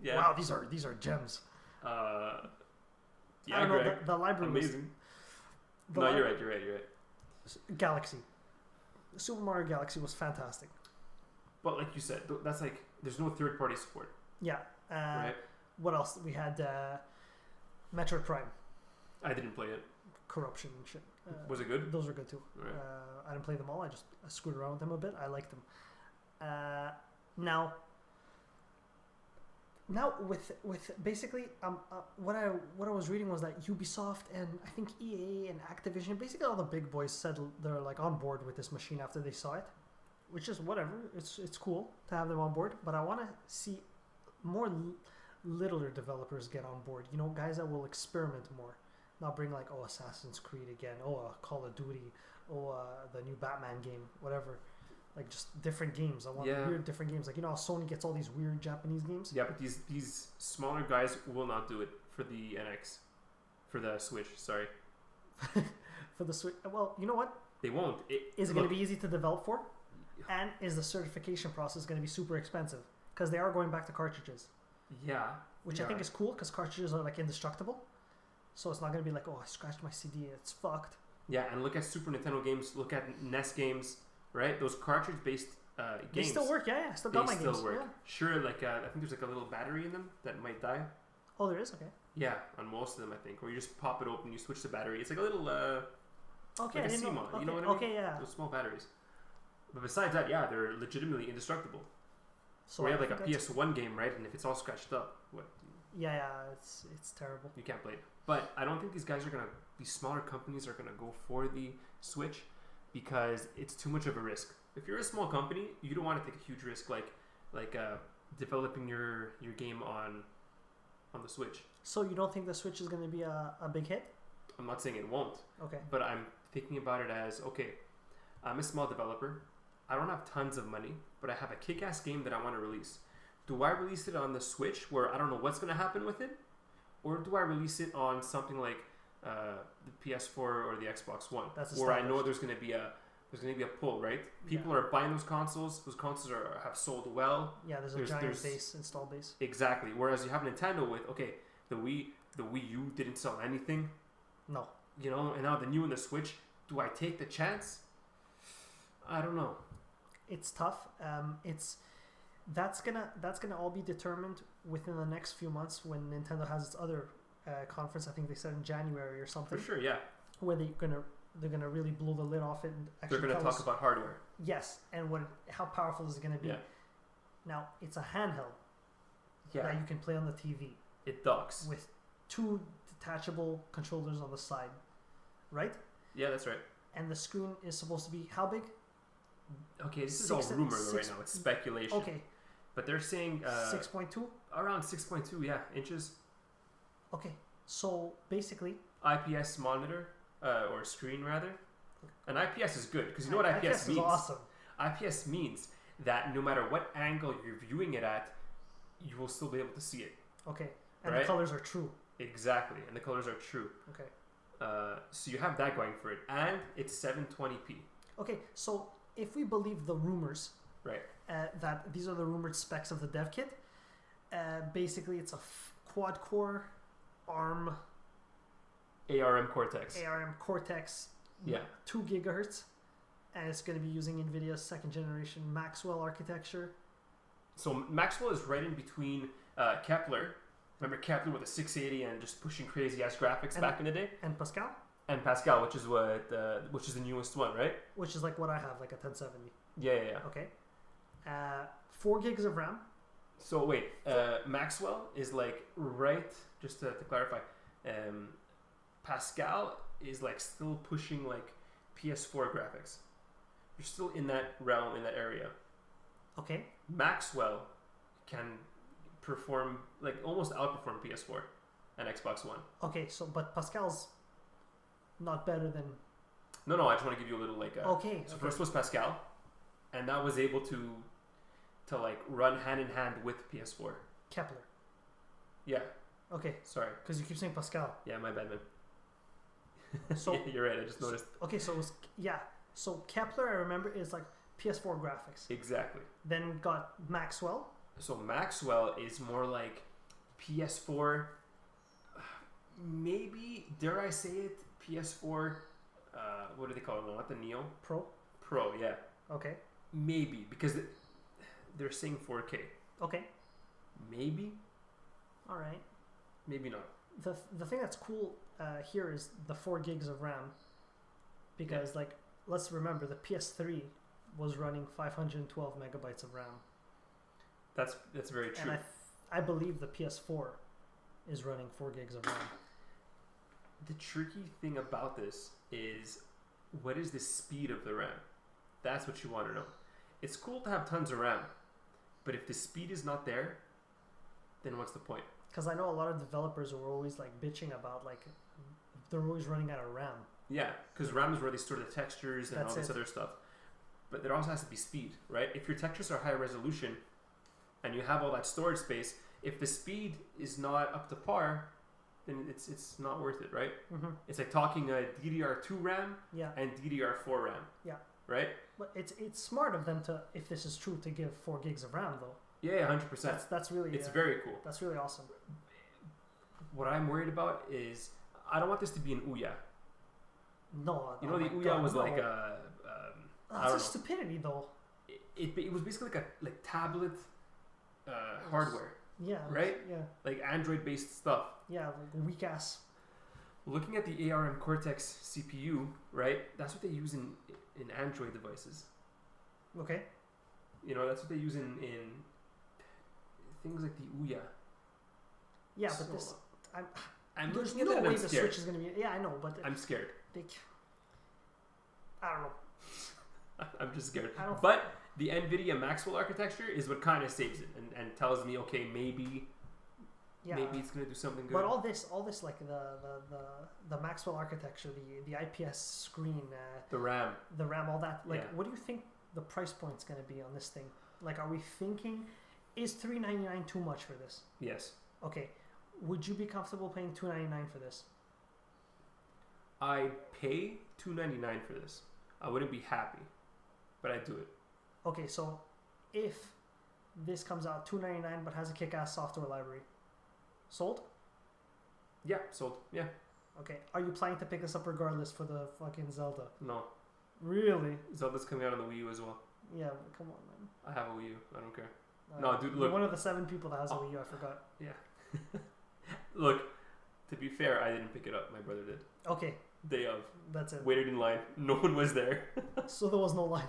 Yeah.
Wow, these are gems.
Yeah,
I don't know.
Greg.
The library
Amazing.
was.
No, you're right. You're right.
Galaxy. Super Mario Galaxy was fantastic.
But like you said, that's like there's no third party support,
Yeah.
right?
What else? We had Metroid Prime.
I didn't play it.
Corruption and shit.
Was it good?
Those were good too.
Right.
I didn't play them all. I screwed around with them a bit. I liked them. Now with basically what I was reading was that Ubisoft and I think EA and Activision, basically all the big boys said they're like on board with this machine after they saw it, which is whatever. It's cool to have them on board, but I want to see more littler developers get on board. You know, guys that will experiment more, not bring like Assassin's Creed again, Call of Duty, the new Batman game, whatever. Like just different games. I want weird different games. Like, you know how Sony gets all these weird Japanese games?
Yeah, but these smaller guys will not do it for the NX, for the Switch. Sorry,
For the Switch. Well, you know what?
they won't.
Is it going to be easy to develop for? And is the certification process going to be super expensive? Because they are going back to cartridges.
Yeah.
Which I think is cool because cartridges are like indestructible. So it's not going to be like, I scratched my CD, it's fucked.
Yeah, and look at Super Nintendo games. Look at NES games. Right, those cartridge-based games.
They still work, yeah. I still got my games. They still work. Yeah.
Sure, like I think there's like a little battery in them that might die.
Oh, there is. Okay.
Yeah, on most of them, I think. Or you just pop it open, you switch the battery. It's like a little
okay,
like a CMOS.
okay.
You know what I mean?
Okay, yeah.
Those small batteries. But besides that, yeah, they're legitimately indestructible. So we have like a PS1 game, right? And if it's all scratched up, what?
Yeah, it's terrible.
You can't play it. But I don't think these smaller companies are gonna go for the Switch because it's too much of a risk. If you're a small company, you don't want to take a huge risk like developing your game on the Switch.
So you don't think the Switch is going to be a big hit?
I'm not saying it won't.
Okay.
But I'm thinking about it as, okay, I'm a small developer. I don't have tons of money, but I have a kick-ass game that I want to release. Do I release it on the Switch where I don't know what's going to happen with it? Or do I release it on something like the PS4 or the Xbox One, where I know there's going to be a pull, right? People are buying those consoles. Those consoles have sold well.
Yeah, there's a giant install base.
Exactly. Whereas you have Nintendo with the Wii U didn't sell anything.
No.
You know, and now the new and the Switch. Do I take the chance? I don't know.
It's tough. That's gonna all be determined within the next few months when Nintendo has its other conference. I think they said in January or something.
For sure, yeah.
Where they're gonna really blow the lid off it and actually
they're gonna talk about hardware.
Yes, and how powerful is it gonna be?
Yeah.
Now it's a handheld.
Yeah.
That you can play on the TV.
It docks
with 2 detachable controllers on the side, right?
Yeah, that's right.
And the screen is supposed to be how big?
Okay, this is all rumor right now. It's speculation.
Okay.
But they're saying
6.2?
Around 6.2, inches.
Okay. So basically
IPS monitor or screen rather. And IPS is good because you know what IPS means?
Is awesome.
IPS means that no matter what angle you're viewing it at, you will still be able to see it.
Okay. And the colors are true.
Exactly. And the colors are true.
Okay.
So you have that going for it. And it's 720p.
Okay. So if we believe the rumors,
right,
that these are the rumored specs of the dev kit, basically it's a quad-core ARM Cortex, 2 gigahertz, and it's going to be using NVIDIA's 2nd generation Maxwell architecture. So
Maxwell is right in between Kepler. Remember Kepler with a 680 and just pushing crazy ass graphics back in the day?
And Pascal?
And Pascal, which is the newest one, right?
Which is like what I have, like a 1070.
Yeah.
Okay. 4 gigs of RAM.
So wait, Maxwell is like just to clarify, Pascal is like still pushing like PS4 graphics. You're still in that realm, in that area.
Okay.
Maxwell can perform, like almost outperform PS4 and Xbox One.
Okay, so but Pascal's not better than
No. I just want to give you a little like.
Okay.
So
Okay.
first was Pascal, and that was able to like run hand in hand with PS4.
Kepler.
Yeah.
Okay.
Sorry.
Because you keep saying Pascal.
Yeah, my bad, man.
So
Yeah, you're right. I just noticed.
okay, so it was So Kepler, I remember, is like PS4 graphics.
Exactly.
Then we got Maxwell.
So Maxwell is more like PS4. Maybe dare I say it? PS4. What do they call it? Not the Neo.
Pro.
Pro. Yeah.
Okay.
Maybe because they're saying 4K.
Okay.
Maybe.
All right.
Maybe not.
The thing that's cool here is the 4 gigs of RAM, because like let's remember the PS3 was running 512 megabytes of RAM.
That's very true.
And I believe the PS4 is running 4 gigs of RAM.
The tricky thing about this is, what is the speed of the RAM? That's what you want to know. It's cool to have tons of RAM, but if the speed is not there, then what's the point?
Because I know a lot of developers were always like bitching about like they're always running out of RAM.
Yeah, because RAM is where they store the textures and
That's
all this
it.
other stuff. But there also has to be speed, right? If your textures are high resolution and you have all that storage space, if the speed is not up to par, then it's not worth it, right?
Mm-hmm.
It's like talking a DDR2 RAM
Yeah.
and DDR4 RAM.
Yeah.
Right?
But it's smart of them to, if this is true, to give 4 gigs of RAM though.
Yeah, 100%.
That's really
It's very cool.
That's really awesome.
What I'm worried about is I don't want this to be an Ouya.
No,
You know,
oh
the
my
Ouya
God,
was
no.
like I
That's
don't
a
know.
stupidity though.
It was basically like a tablet hardware,
Yeah.
Right?
Yeah.
like Android based stuff.
Yeah. Like weak ass.
Looking at the ARM Cortex CPU, right? That's what they use in Android devices.
Okay.
You know, that's what they use in things like the Ouya.
Yeah,
So,
but this,
I'm
there's
looking at
no
that and
way
I'm
the
scared.
Switch is gonna be. Yeah, I know, but
I'm scared.
they, I don't know.
I'm just scared.
I don't.
But the NVIDIA Maxwell architecture is what kind of saves it and tells me, okay, maybe it's gonna do something good.
But all this like the Maxwell architecture, the IPS screen,
the RAM.
the RAM, all that. Like,
Yeah.
what do you think the price point's gonna be on this thing? Like, are we thinking, is $399 too much for this?
Yes.
Okay, would you be comfortable paying $299 for this?
I pay $299 for this. I wouldn't be happy, but I'd do it.
Okay, so if this comes out $299 but has a kick-ass software library, sold?
Yeah, sold. Yeah.
Okay, are you planning to pick this up regardless for the fucking Zelda?
No.
Really?
Zelda's coming out on the Wii U as well.
Yeah, come on, man.
I have a Wii U. I don't care. No, dude,
you're
look.
one of the 7 people that has a
Oh.
Wii U. I forgot.
Look, to be fair, I didn't pick it up. My brother did.
Okay,
Day of.
that's it.
Waited in line. No one was there.
So there was no line.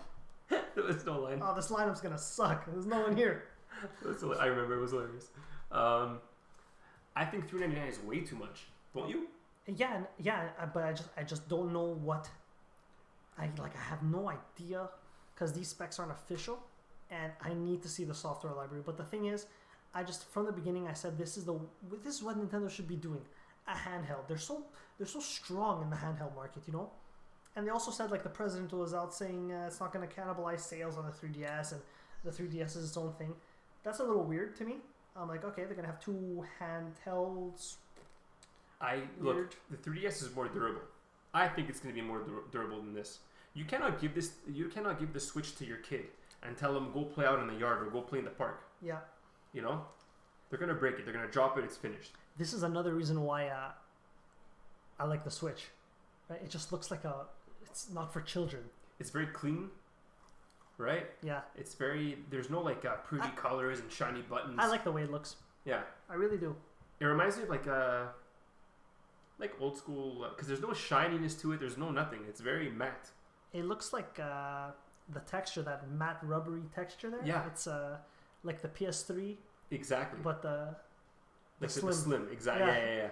There was no line.
Oh, this lineup's gonna suck. There's no one here.
I remember it was hilarious. I think $399 is way too much. Don't you?
Yeah, but I just don't know what. I have no idea because these specs aren't official, and I need to see the software library. But the thing is, I just from the beginning I said this is what Nintendo should be doing, a handheld. They're so strong in the handheld market, you know. And they also said, like, the president was out saying it's not going to cannibalize sales on the 3DS, and the 3DS is its own thing. That's a little weird to me. I'm like, okay, they're going to have 2 handhelds.
Look, the 3DS is more durable. I think it's going to be more durable than this. You cannot give the Switch to your kid and tell them go play out in the yard or go play in the park.
Yeah.
You know, they're going to break it. They're going to drop it. It's finished.
This is another reason why I like the Switch. Right? It just looks like it's not for children.
It's very clean, right?
Yeah.
It's very. There's no like pretty colors and shiny buttons.
I like the way it looks.
Yeah.
I really do.
It reminds me of like old school because there's no shininess to it. There's no nothing. It's very matte.
It looks like the texture, that matte rubbery texture there.
Yeah.
It's like the PS3.
Exactly.
But the
slim. The slim. Exactly. Yeah.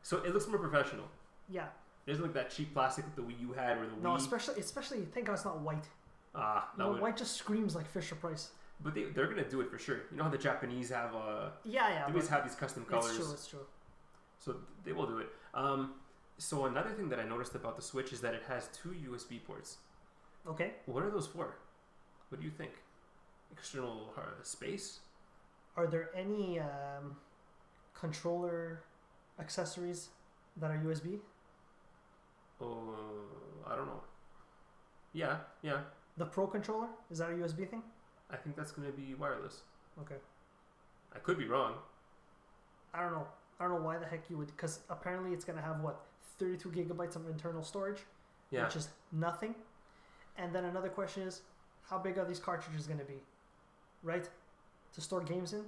So it looks more professional.
Yeah.
It doesn't look that cheap plastic that the Wii U had or the Wii.
No, especially thank God it's not white. White just screams like Fisher Price.
But they're gonna do it for sure. You know how the Japanese have
Yeah.
they always have these custom colors.
It's true.
So they will do it. So another thing that I noticed about the Switch is that it has 2 USB ports.
Okay.
What are those for? What do you think? External space?
Are there any controller accessories that are USB?
Oh, I don't know. Yeah.
The Pro controller, is that a USB thing?
I think that's going to be wireless.
Okay.
I could be wrong.
I don't know. I don't know why the heck you would, because apparently it's going to have 32 gigabytes of internal storage,
Yeah.
which is nothing. And then another question is, how big are these cartridges going to be, right? To store games in.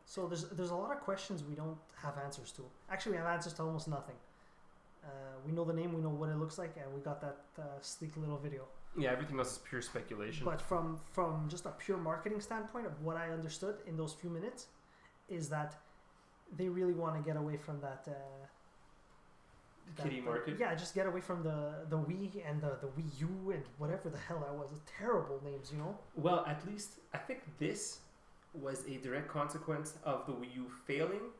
So there's a lot of questions we don't have answers to. Actually, we have answers to almost nothing. We know the name, we know what it looks like, and we got that sleek little video.
Yeah, everything else is pure speculation.
But from just a pure marketing standpoint of what I understood in those few minutes, is that they really want to get away from that.
Kiddie market.
Yeah, just get away from the Wii and the Wii U and whatever the hell that was. Terrible names, you know?
Well, at least I think this was a direct consequence of the Wii U failing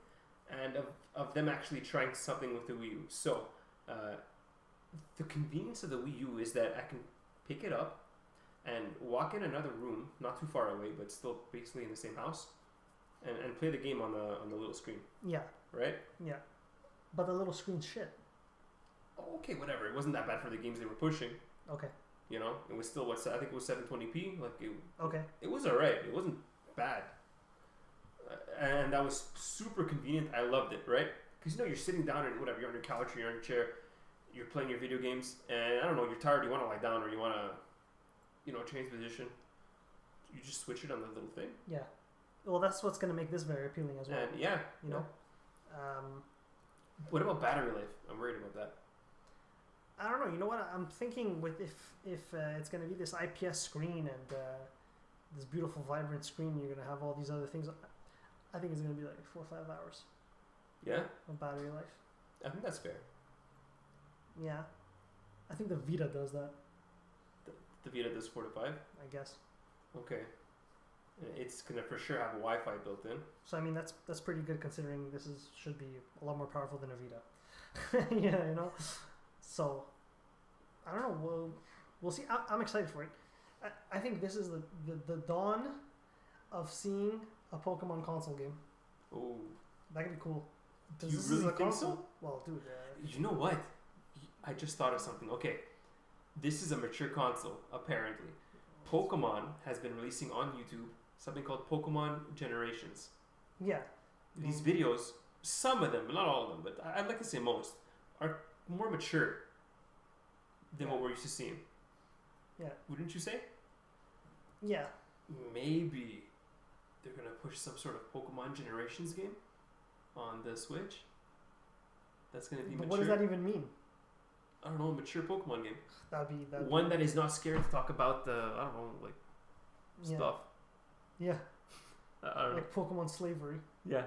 and of them actually trying something with the Wii U. So, the convenience of the Wii U is that I can pick it up and walk in another room, not too far away, but still basically in the same house, and play the game on the little screen.
Yeah.
Right?
Yeah. But the little screen's shit.
Okay, whatever. It wasn't that bad for the games they were pushing.
Okay.
You know, it was still I think it was 720p.
Okay.
It was alright. It wasn't bad, and that was super convenient. I loved it, right? Because you're sitting down and whatever, you're on your couch or you're on your chair, you're playing your video games, and I don't know, you're tired, you want to lie down or you want to, change position. You just switch it on the little thing.
Yeah. Well, that's what's going to make this very appealing as well.
And yeah,
you know.
What about battery life? I'm worried about that.
I don't know. You know what? I'm thinking with if it's going to be this IPS screen and this beautiful vibrant screen, you're going to have all these other things. I think it's going to be like 4 or 5 hours.
Yeah.
Of battery life.
I think that's fair.
Yeah. I think the Vita does that.
The Vita does 4 to 5?
I guess.
Okay. It's going to for sure have Wi-Fi built in.
So I mean that's pretty good considering this should be a lot more powerful than a Vita. Yeah, you know. So I don't know. We'll see. I'm excited for it. I think this is the dawn of seeing a Pokemon console game.
Oh,
that could be cool.
Do you really think so?
Well, dude.
You know what? I just thought of something. Okay, this is a mature console apparently. Pokemon has been releasing on YouTube something called Pokemon Generations.
Yeah.
These videos, some of them, not all of them, but I'd like to say most, are more mature than what we're used to seeing.
Yeah.
Wouldn't you say?
Yeah.
Maybe they're going to push some sort of Pokemon Generations game on the Switch. That's going to be mature.
What does that even mean?
I don't know, a mature Pokemon game.
That'd
one that is not scared to talk about stuff.
Yeah.
I don't know.
Like Pokemon slavery.
Yeah.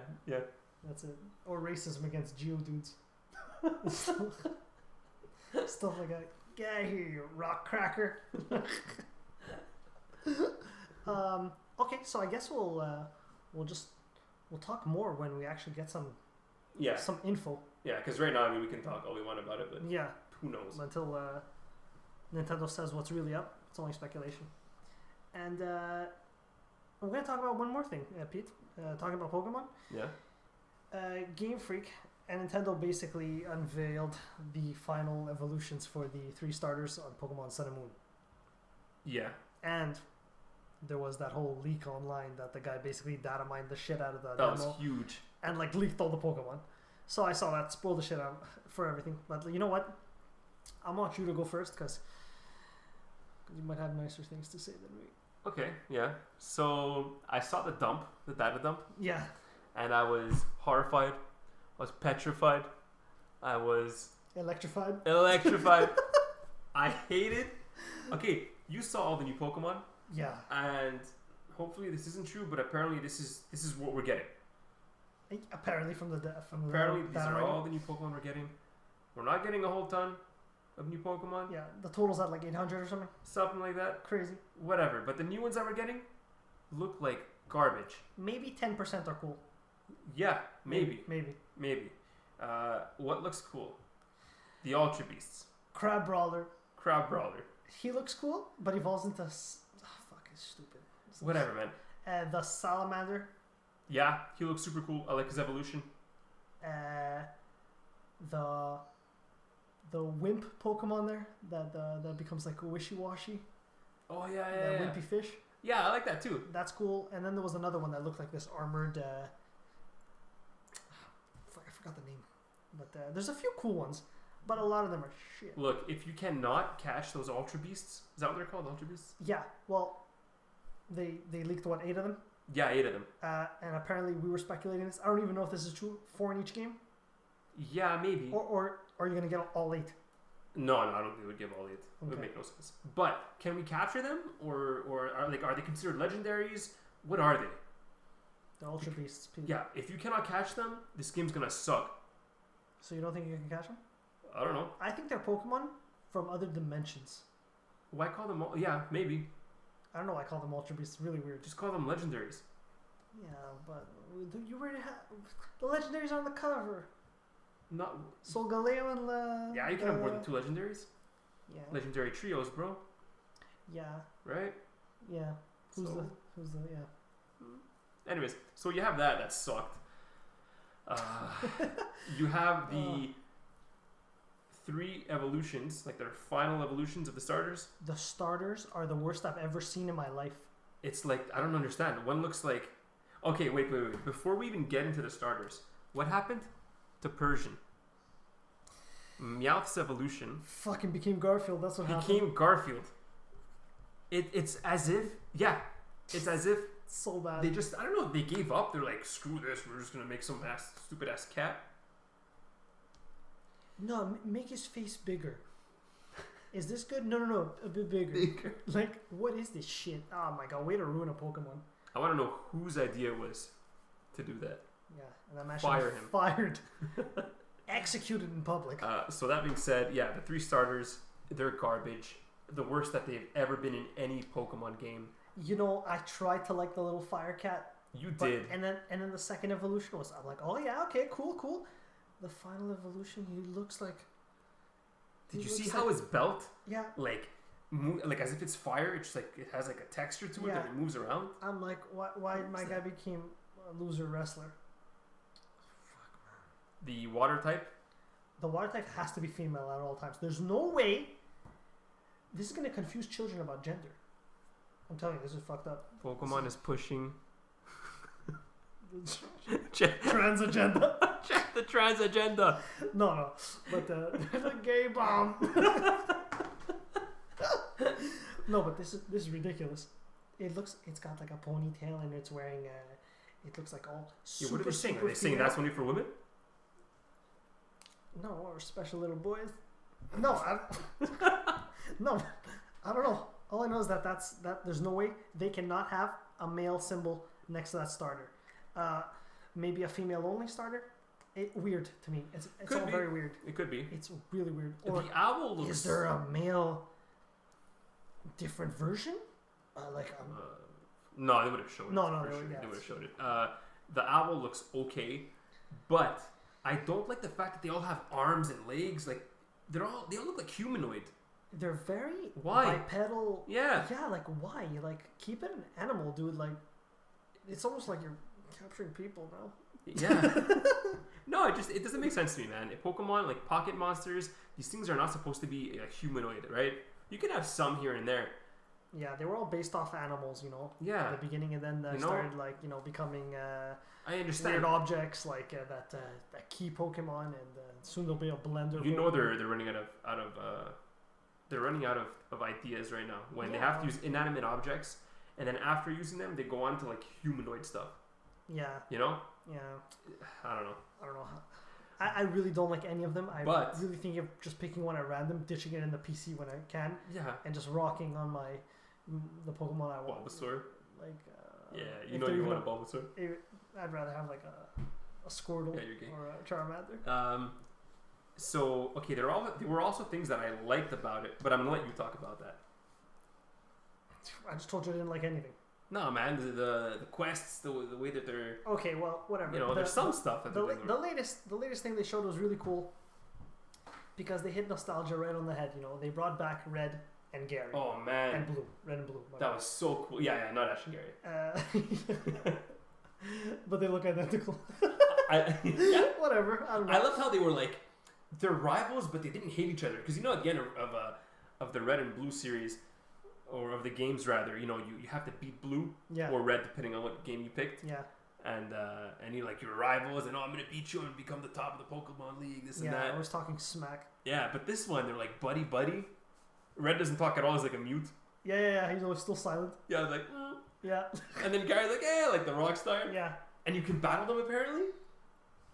That's it. Or racism against Geodudes. Stuff like that. Get out of here, you rock cracker. Okay, so I guess we'll talk more when we actually get some info.
Yeah, because right now we can talk all we want about it, but
yeah,
who knows?
Until Nintendo says what's really up, it's only speculation. And we're gonna talk about one more thing, Pete. Talking about Pokemon.
Yeah.
Game Freak and Nintendo basically unveiled the final evolutions for the 3 starters on Pokemon Sun and Moon.
Yeah.
And there was that whole leak online that the guy basically data mined the shit out of the
that
demo.
Was huge.
And leaked all the Pokemon. So I saw that, spoiled the shit out for everything. But you know what? I want you to go first because you might have nicer things to say than me.
Okay, yeah. So I saw the data dump.
Yeah.
And I was horrified. I was petrified. I was...
Electrified.
I hated... Okay, you saw all the new Pokemon.
Yeah.
And hopefully this isn't true, but apparently this is what we're getting.
Apparently
apparently these are all the new Pokemon we're getting. We're not getting a whole ton of new Pokemon.
Yeah, the total's at 800 or something.
Something like that.
Crazy.
Whatever, but the new ones that we're getting look like garbage.
Maybe 10% are cool.
Yeah, maybe. What looks cool? The Ultra Beasts.
Crab Brawler.
Crab Brawler.
He looks cool, but he evolves into... fuck, it's stupid.
Whatever, man.
The Salamander.
Yeah, he looks super cool. I like his evolution.
The Wimp Pokemon there that becomes like a wishy-washy.
Oh, yeah.
Wimpy fish.
Yeah, I like that too.
That's cool. And then there was another one that looked like this armored... I forgot the name. But there's a few cool ones. But a lot of them are shit.
Look, if you cannot catch those Ultra Beasts, is that what they're called, Ultra Beasts?
Yeah, well, they leaked, 8 of them?
Yeah, 8 of them.
And apparently we were speculating this. I don't even know if this is true. 4 in each game?
Yeah, maybe.
Or are you going to get all 8?
No, I don't think they would give all 8. It would make no sense. But can we capture them? Or are they considered legendaries? What are they?
The Ultra Beasts.
Yeah, if you cannot catch them, this game's going to suck.
So you don't think you can catch them?
I don't know.
I think they're Pokemon from other dimensions.
Why call them... Yeah, maybe.
I don't know why I call them Ultra Beasts. It's really weird.
Just call them legendaries.
Yeah, but you already have... The legendaries are on the cover.
Not...
Solgaleo and the...
Yeah, you can have more than 2 legendaries.
Yeah.
Legendary trios, bro.
Yeah.
Right?
Yeah. Who's the... Yeah.
Anyways, so you have that sucked. You have the 3 evolutions, like their final evolutions of the starters.
The starters are the worst I've ever seen in my life.
It's like, I don't understand. One looks like... Okay, wait. Before we even get into the starters, what happened to Persian? Meowth's evolution...
Fucking became Garfield, that's what happened.
Became Garfield. It's as if... Yeah. It's as if...
So bad.
They just... I don't know. They gave up. They're like, screw this. We're just going to make some stupid ass cat.
No, make his face bigger. Is this good? No, a bit bigger. Like, what is this shit? Oh my god, way to ruin a Pokemon.
I want to know whose idea was to do that.
Yeah, and I'm
Fire him.
Fired. Executed in public.
So that being said, yeah, the 3 starters, they're garbage. The worst that they've ever been in any Pokemon game.
You know, I tried to like the little fire cat.
You did.
And then the second evolution was, I'm like, oh yeah, okay, cool. The final evolution, he looks like...
Did you see how his belt?
Yeah.
Like as if it's fire. It's just like it has like a texture to it that it moves around.
I'm like, why my guy became a loser wrestler?
Fuck, man. The water type.
The water type has to be female at all times. There's no way. This is gonna confuse children about gender. I'm telling you, this is fucked up.
Pokemon is pushing.
Trans agenda.
Check the trans agenda.
No, but the gay bomb. No, but this is ridiculous. It's got like a ponytail and it's wearing it looks like all super.
What are they saying? Are they saying
female.
that's only for women?
No, or special little boys. No, no, I don't know. All I know is that there's no way they cannot have a male symbol next to that starter. Maybe a female only starter. Weird to me. It's all very weird.
It could be.
It's really weird. Or
the owl looks...
Is there a male different version?
No, they would have showed it.
No,
they would have showed it. The owl looks okay, but I don't like the fact that they all have arms and legs. Like they all look like humanoid.
They're very
why
bipedal.
Yeah.
Yeah, like why? Like keep it an animal, dude. Like it's almost like you're capturing people now.
Yeah. No, it doesn't make sense to me, man. Pokemon, like pocket monsters, these things are not supposed to be humanoid, right? You can have some here and there.
Yeah, they were all based off animals,
Yeah.
At the beginning, and then they started becoming.
I understand.
Weird objects like that key Pokemon, and soon there'll be a blender.
You know they're running they're running out of ideas right now when they have to use inanimate objects, and then after using them, they go on to like humanoid stuff.
Yeah.
You know?
Yeah.
I don't know.
I really don't like any of them.
But
really think of just picking one at random, ditching it in the PC when I can.
Yeah.
And just rocking on the Pokemon I want.
Bulbasaur.
Like.
Yeah, you want a Bulbasaur.
I'd rather have like a Squirtle or a Charmander.
So okay, there were also things that I liked about it, but I'm gonna let you talk about that.
I just told you I didn't like anything.
No, man, the quests, the way that they're,
Okay, well, whatever.
you know, there's some stuff that they're doing.
The latest thing they showed was really cool because they hit nostalgia right on the head. You know, they brought back Red and Gary.
Oh man,
and Blue, Red and Blue.
That was so cool. Yeah, not Ash and Gary.
But they look identical.
Yeah.
Whatever. I don't know.
I love how they were like they're rivals, but they didn't hate each other because you know at the end of the Red and Blue series, or of the games rather, you know you have to beat Blue or Red depending on what game you picked.
Yeah.
And you're like your rivals, and I'm gonna beat you and become the top of the Pokemon League. This and that.
I was talking smack.
Yeah, but this one they're like buddy. Red doesn't talk at all. He's like a mute.
Yeah. He's always still silent.
Yeah, I was like.
Yeah.
And then Gary's like, yeah, like the rock star.
Yeah.
And you can battle them apparently.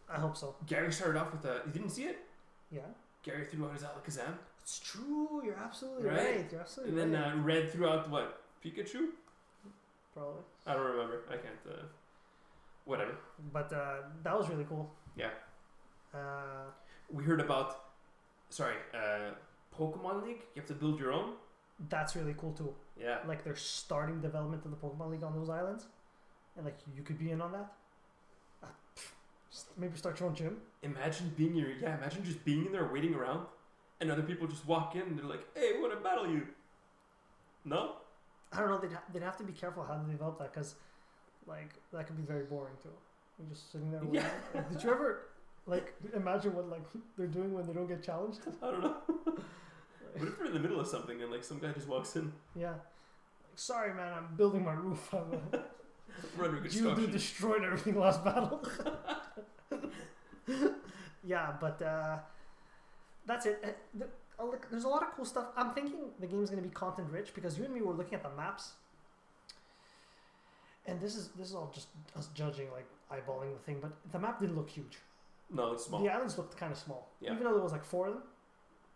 I hope so.
Gary started off with you didn't see it?
Yeah.
Gary threw out his Alakazam.
It's true. You're absolutely right. You're absolutely
and
right.
then Red threw out what? Pikachu?
Probably.
I don't remember. I can't. Whatever.
But that was really cool.
Yeah. We heard about. Sorry. Pokemon League. You have to build your own.
That's really cool too.
Yeah.
Like they're starting development of the Pokemon League on those islands, and like you could be in on that. Maybe start your own gym.
Imagine just being in there waiting around, and other people just walk in and they're like, "Hey, we want to battle you." No.
I don't know. They'd have to be careful how they develop that because, like, that could be very boring too. You're just sitting there.
Yeah.
Like, did you ever like imagine what like they're doing when they don't get challenged?
I don't know. What if you're in the middle of something and like some guy just walks in?
Yeah. Like, sorry, man, I'm building my roof. You destroyed everything last battle. Yeah, but that's it. There's a lot of cool stuff. I'm thinking the game's going to be content rich because you and me were looking at the maps, and this is all just us judging, like eyeballing the thing. But the map didn't look huge.
No, it's small.
The islands looked kind of small, even though there was like 4 of them.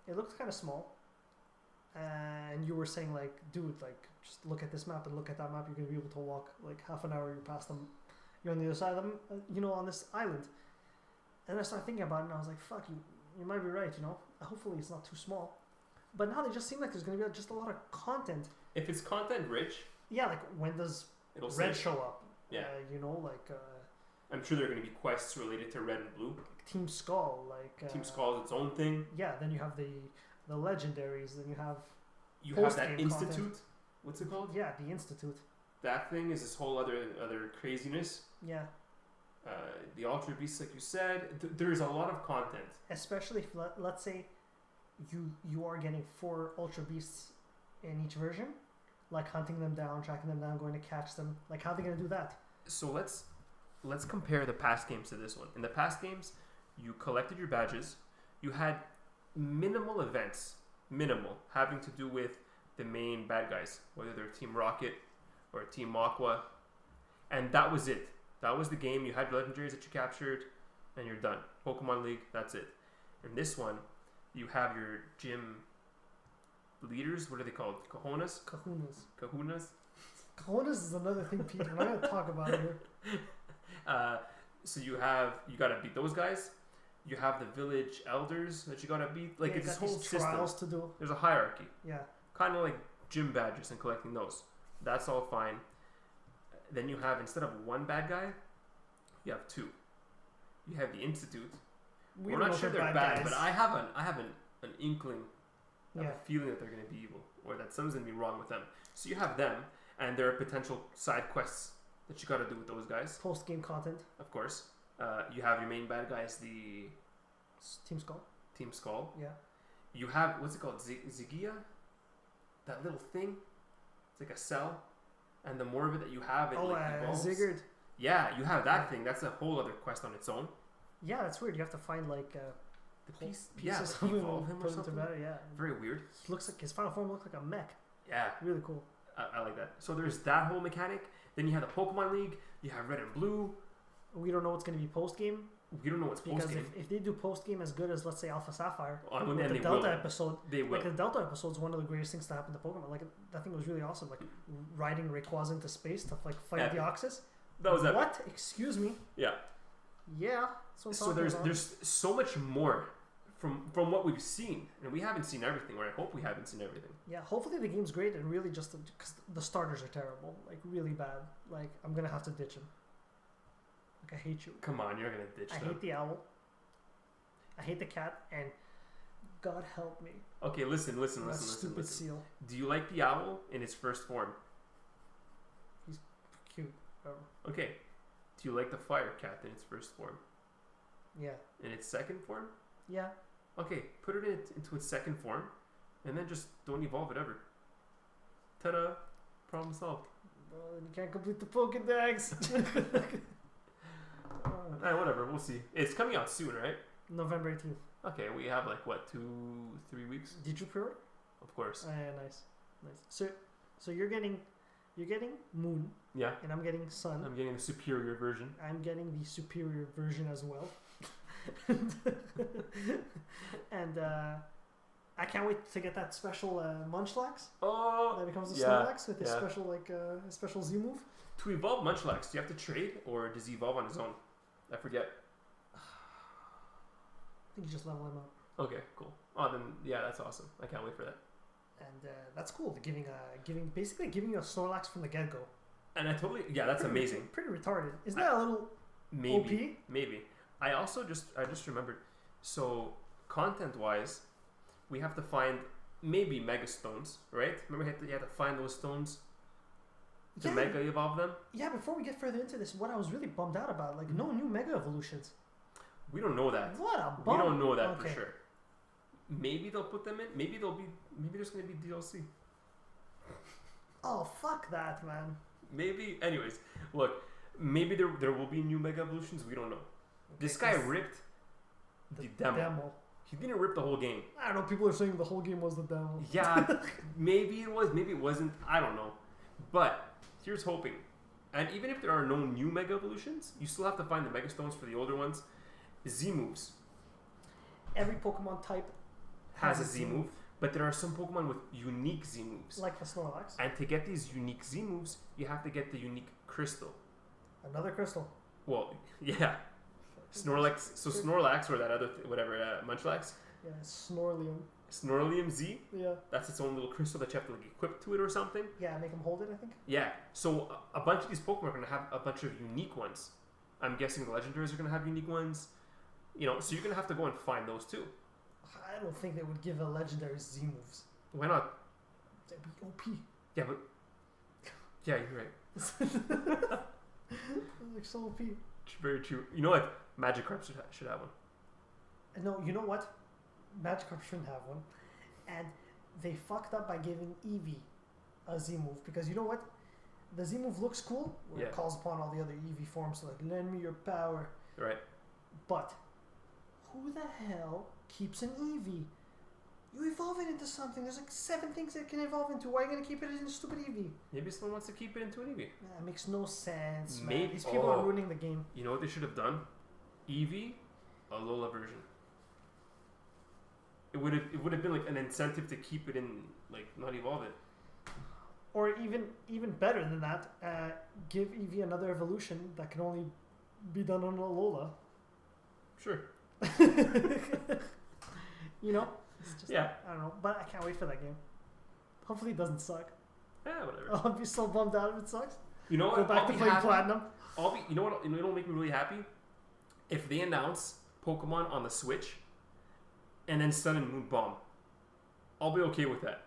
It looked kind of small. And you were saying like, dude, like just look at this map and look at that map. You're gonna be able to walk like half an hour. You're past them. You're on the other side of them. On this island. And I started thinking about it, and I was like, fuck, you might be right. Hopefully it's not too small. But now they just seem like there's gonna be just a lot of content.
If it's content rich.
Yeah, like when does Red show up?
Yeah.
I'm
sure there are gonna be quests related to Red and Blue.
Team Skull,
Team Skull is its own thing.
Yeah. Then you have the legendaries, then you have
that institute content. What's it called?
Yeah, the institute.
That thing is this whole other craziness.
Yeah.
The ultra beasts, like you said, there's a lot of content,
especially if let's say you are getting 4 ultra beasts in each version, like hunting them down, tracking them down, going to catch them. Like, how are they going to do that?
So let's compare the past games to this one. In the past games, you collected your badges, you had minimal events, having to do with the main bad guys, whether they're Team Rocket or Team Aqua, and that was it. That was the game. You had legendaries that you captured, and you're done. Pokemon League, that's it. In this one, you have your gym leaders. What are they called? Kahunas?
Kahunas is another thing, Peter. I'm not going to talk about it here.
So you got to beat those guys. You have the village elders that you got to beat. Like, it's this whole system.
Trials to do.
There's a hierarchy.
Yeah.
Kind of like gym badges and collecting those. That's all fine. Then you have, instead of 1 bad guy, you have 2. You have the Institute. We're not sure they're bad, but I have an inkling, I have a feeling that they're going to be evil, or that something's going to be wrong with them. So you have them, and there are potential side quests that you got to do with those guys.
Post-game content.
Of course. You have your main bad guys, the
Team Skull. Yeah.
You have, what's it called? Zigia? That little thing? It's like a cell. And the more of it that you have, it evolves.
Ziggurat.
Yeah, you have that thing. That's a whole other quest on its own.
Yeah, that's weird. You have to find like
the pieces
of him
evolve him or something.
Yeah.
Very weird.
Looks like his final form looks like a mech.
Yeah.
Really cool.
I like that. So there's that whole mechanic. Then you have the Pokemon League. You have Red and Blue.
We don't know what's going to be post game.
We don't know what's post game.
Because if they do post game as good as, let's say, Alpha Sapphire,
with
the Delta episode,
they will.
Like the Delta episode is one of the greatest things to happen to Pokemon. Like that thing was really awesome. Like riding Rayquaza into space to like fight the Deoxys.
That was epic.
What? Excuse me.
Yeah.
Yeah.
So there's so much more from what we've seen, and we haven't seen everything, or I hope we haven't seen everything.
Yeah, hopefully the game's great and really just because the starters are terrible, like really bad. Like I'm gonna have to ditch him. Like I hate you.
Come on, you're gonna ditch
I
them.
hate the owl. I hate the cat, and God help me.
Okay, listen.
That stupid seal.
Do you like the owl in its first form?
Cute.
Okay. Do you like the fire cat in its first form?
Yeah.
In its second form?
Yeah.
Okay, put it into its second form, and then just don't evolve it ever. Ta-da! Problem solved.
Well, you can't complete the Pokedex.
Whatever, we'll see. It's coming out soon, right?
November 18th.
Okay, we have like what, 2-3 weeks?
Did you pre-order?
Of course.
Yeah, nice. So you're getting Moon.
Yeah.
And I'm getting Sun.
I'm getting the superior version.
I'm getting the superior version as well. and I can't wait to get that special Munchlax.
Oh,
That becomes a Snorlax with his
yeah.
special Z move.
To evolve Munchlax, do you have to trade, or does he evolve on his own? I forget.
I think you just level him up.
Okay, cool. Oh, then yeah, that's awesome. I can't wait for that.
And that's cool. Basically giving you a Snorlax from the get go.
And that's amazing.
Pretty retarded. Isn't that a little
Maybe,
OP?
maybe. I just remembered. So content wise, we have to find maybe Mega Stones, right? Remember you had to find those stones to Mega evolve them.
Yeah. Before we get further into this, what I was really bummed out about, like no new Mega evolutions.
We don't know that.
What a bum.
We don't know that for sure. Maybe they'll put them in. Maybe there's gonna be DLC.
Oh fuck that, man.
Maybe. Anyways, look. Maybe there will be new Mega Evolutions. We don't know. This guy ripped the demo. He didn't rip the whole game.
I don't know. People are saying the whole game was the demo.
Yeah, maybe it was. Maybe it wasn't. I don't know. But here's hoping. And even if there are no new Mega Evolutions, you still have to find the Mega Stones for the older ones. Z moves.
Every Pokemon type
has a Z move, but there are some Pokemon with unique Z moves.
Like the Snorlax.
And to get these unique Z moves, you have to get the unique crystal.
Another crystal.
Well, yeah. Snorlax. So Snorlax or that other Munchlax.
Yeah, Snorlium.
Snorlium Z.
Yeah.
That's its own little crystal that you have to like equip to it or something.
Yeah, make him hold it, I think.
Yeah. So a bunch of these Pokemon are going to have a bunch of unique ones. I'm guessing the legendaries are going to have unique ones. You know, so you're going to have to go and find those too.
I don't think they would give a legendary Z moves.
Why not?
That'd be OP.
Yeah, but yeah, you're right.
Like so OP.
Very true. You know what? Magikarp should have one.
No, you know what? Magikarp shouldn't have one. And they fucked up by giving Eevee a Z move. Because you know what? The Z move looks cool. Where it calls upon all the other Eevee forms to like, lend me your power.
Right.
But who the hell keeps an Eevee? You evolve it into something. There's like 7 things it can evolve into. Why are you going to keep it in a stupid Eevee?
Maybe someone wants to keep it into an Eevee.
That makes no sense, man.
Maybe,
These people are ruining the game.
You know what they should have done? Eevee, a Alola version. It would have been like an incentive to keep it in, like not evolve it.
Or even better than that, give Eevee another evolution that can only be done on Alola.
Sure.
You know? It's just,
yeah.
I don't know, but I can't wait for that game. Hopefully it doesn't suck.
Yeah, whatever.
I'll be so bummed out if it sucks.
You know what?
Go back to playing Platinum.
You know what? It'll make me really happy if they announce Pokemon on the Switch, and then Sun and Moon bomb. I'll be okay with that.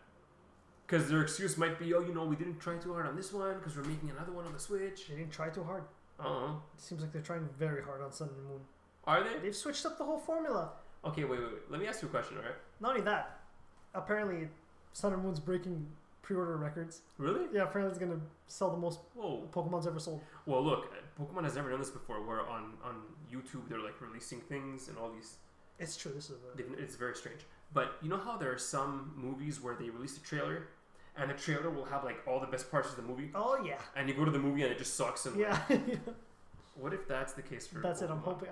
Because their excuse might be, we didn't try too hard on this one because we're making another one on the Switch.
They didn't try too hard.
Uh-huh.
It seems like they're trying very hard on Sun and Moon.
Are they?
They've switched up the whole formula.
Okay, wait. Let me ask you a question, alright?
Not only that, apparently Sun and Moon's breaking pre-order records.
Really?
Yeah, apparently it's going to sell the most Pokemon's ever sold.
Well, look, Pokemon has never done this before, where on YouTube they're like releasing things and all these...
It's true,
it's very strange. But you know how there are some movies where they release a trailer, and the trailer will have like all the best parts of the movie?
Oh, yeah.
And you go to the movie and it just sucks. And
yeah.
What if that's the case for
That's
Pokemon?
it, I'm hoping...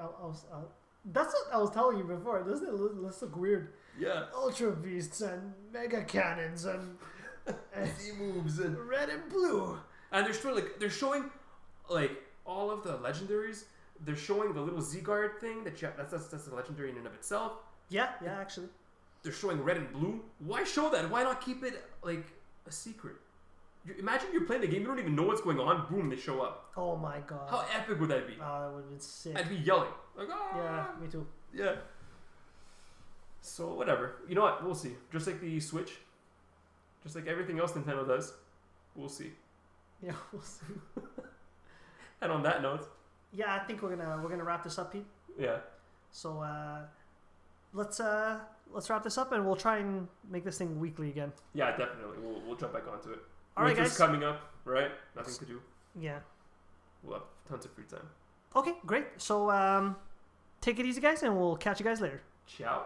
that's what I was telling you before. Doesn't it look weird?
Yeah.
Ultra Beasts and Mega Cannons and
Z moves and
red and blue.
And they're showing all of the legendaries. They're showing the little Z guard thing that's a legendary in and of itself.
Yeah, actually.
They're showing red and blue. Why show that? Why not keep it like a secret? Imagine you're playing the game, you don't even know what's going on. Boom, they show up.
Oh my god.
How epic would that be?
Oh, that would have been sick.
I'd be yelling like, ah.
Yeah, me too.
Yeah. So whatever. You know what? We'll see. Just like the Switch, just like everything else Nintendo does, we'll see.
Yeah, we'll see.
And on that note,
yeah, I think we're gonna wrap this up, Pete.
yeah.
So let's wrap this up, and we'll try and make this thing weekly again.
Yeah, definitely. We'll jump back onto it.
All right,
Winter's
guys.
coming up, right? Nothing to do.
Yeah.
We'll have tons of free time.
Okay, great. So take it easy, guys, and we'll catch you guys later.
Ciao.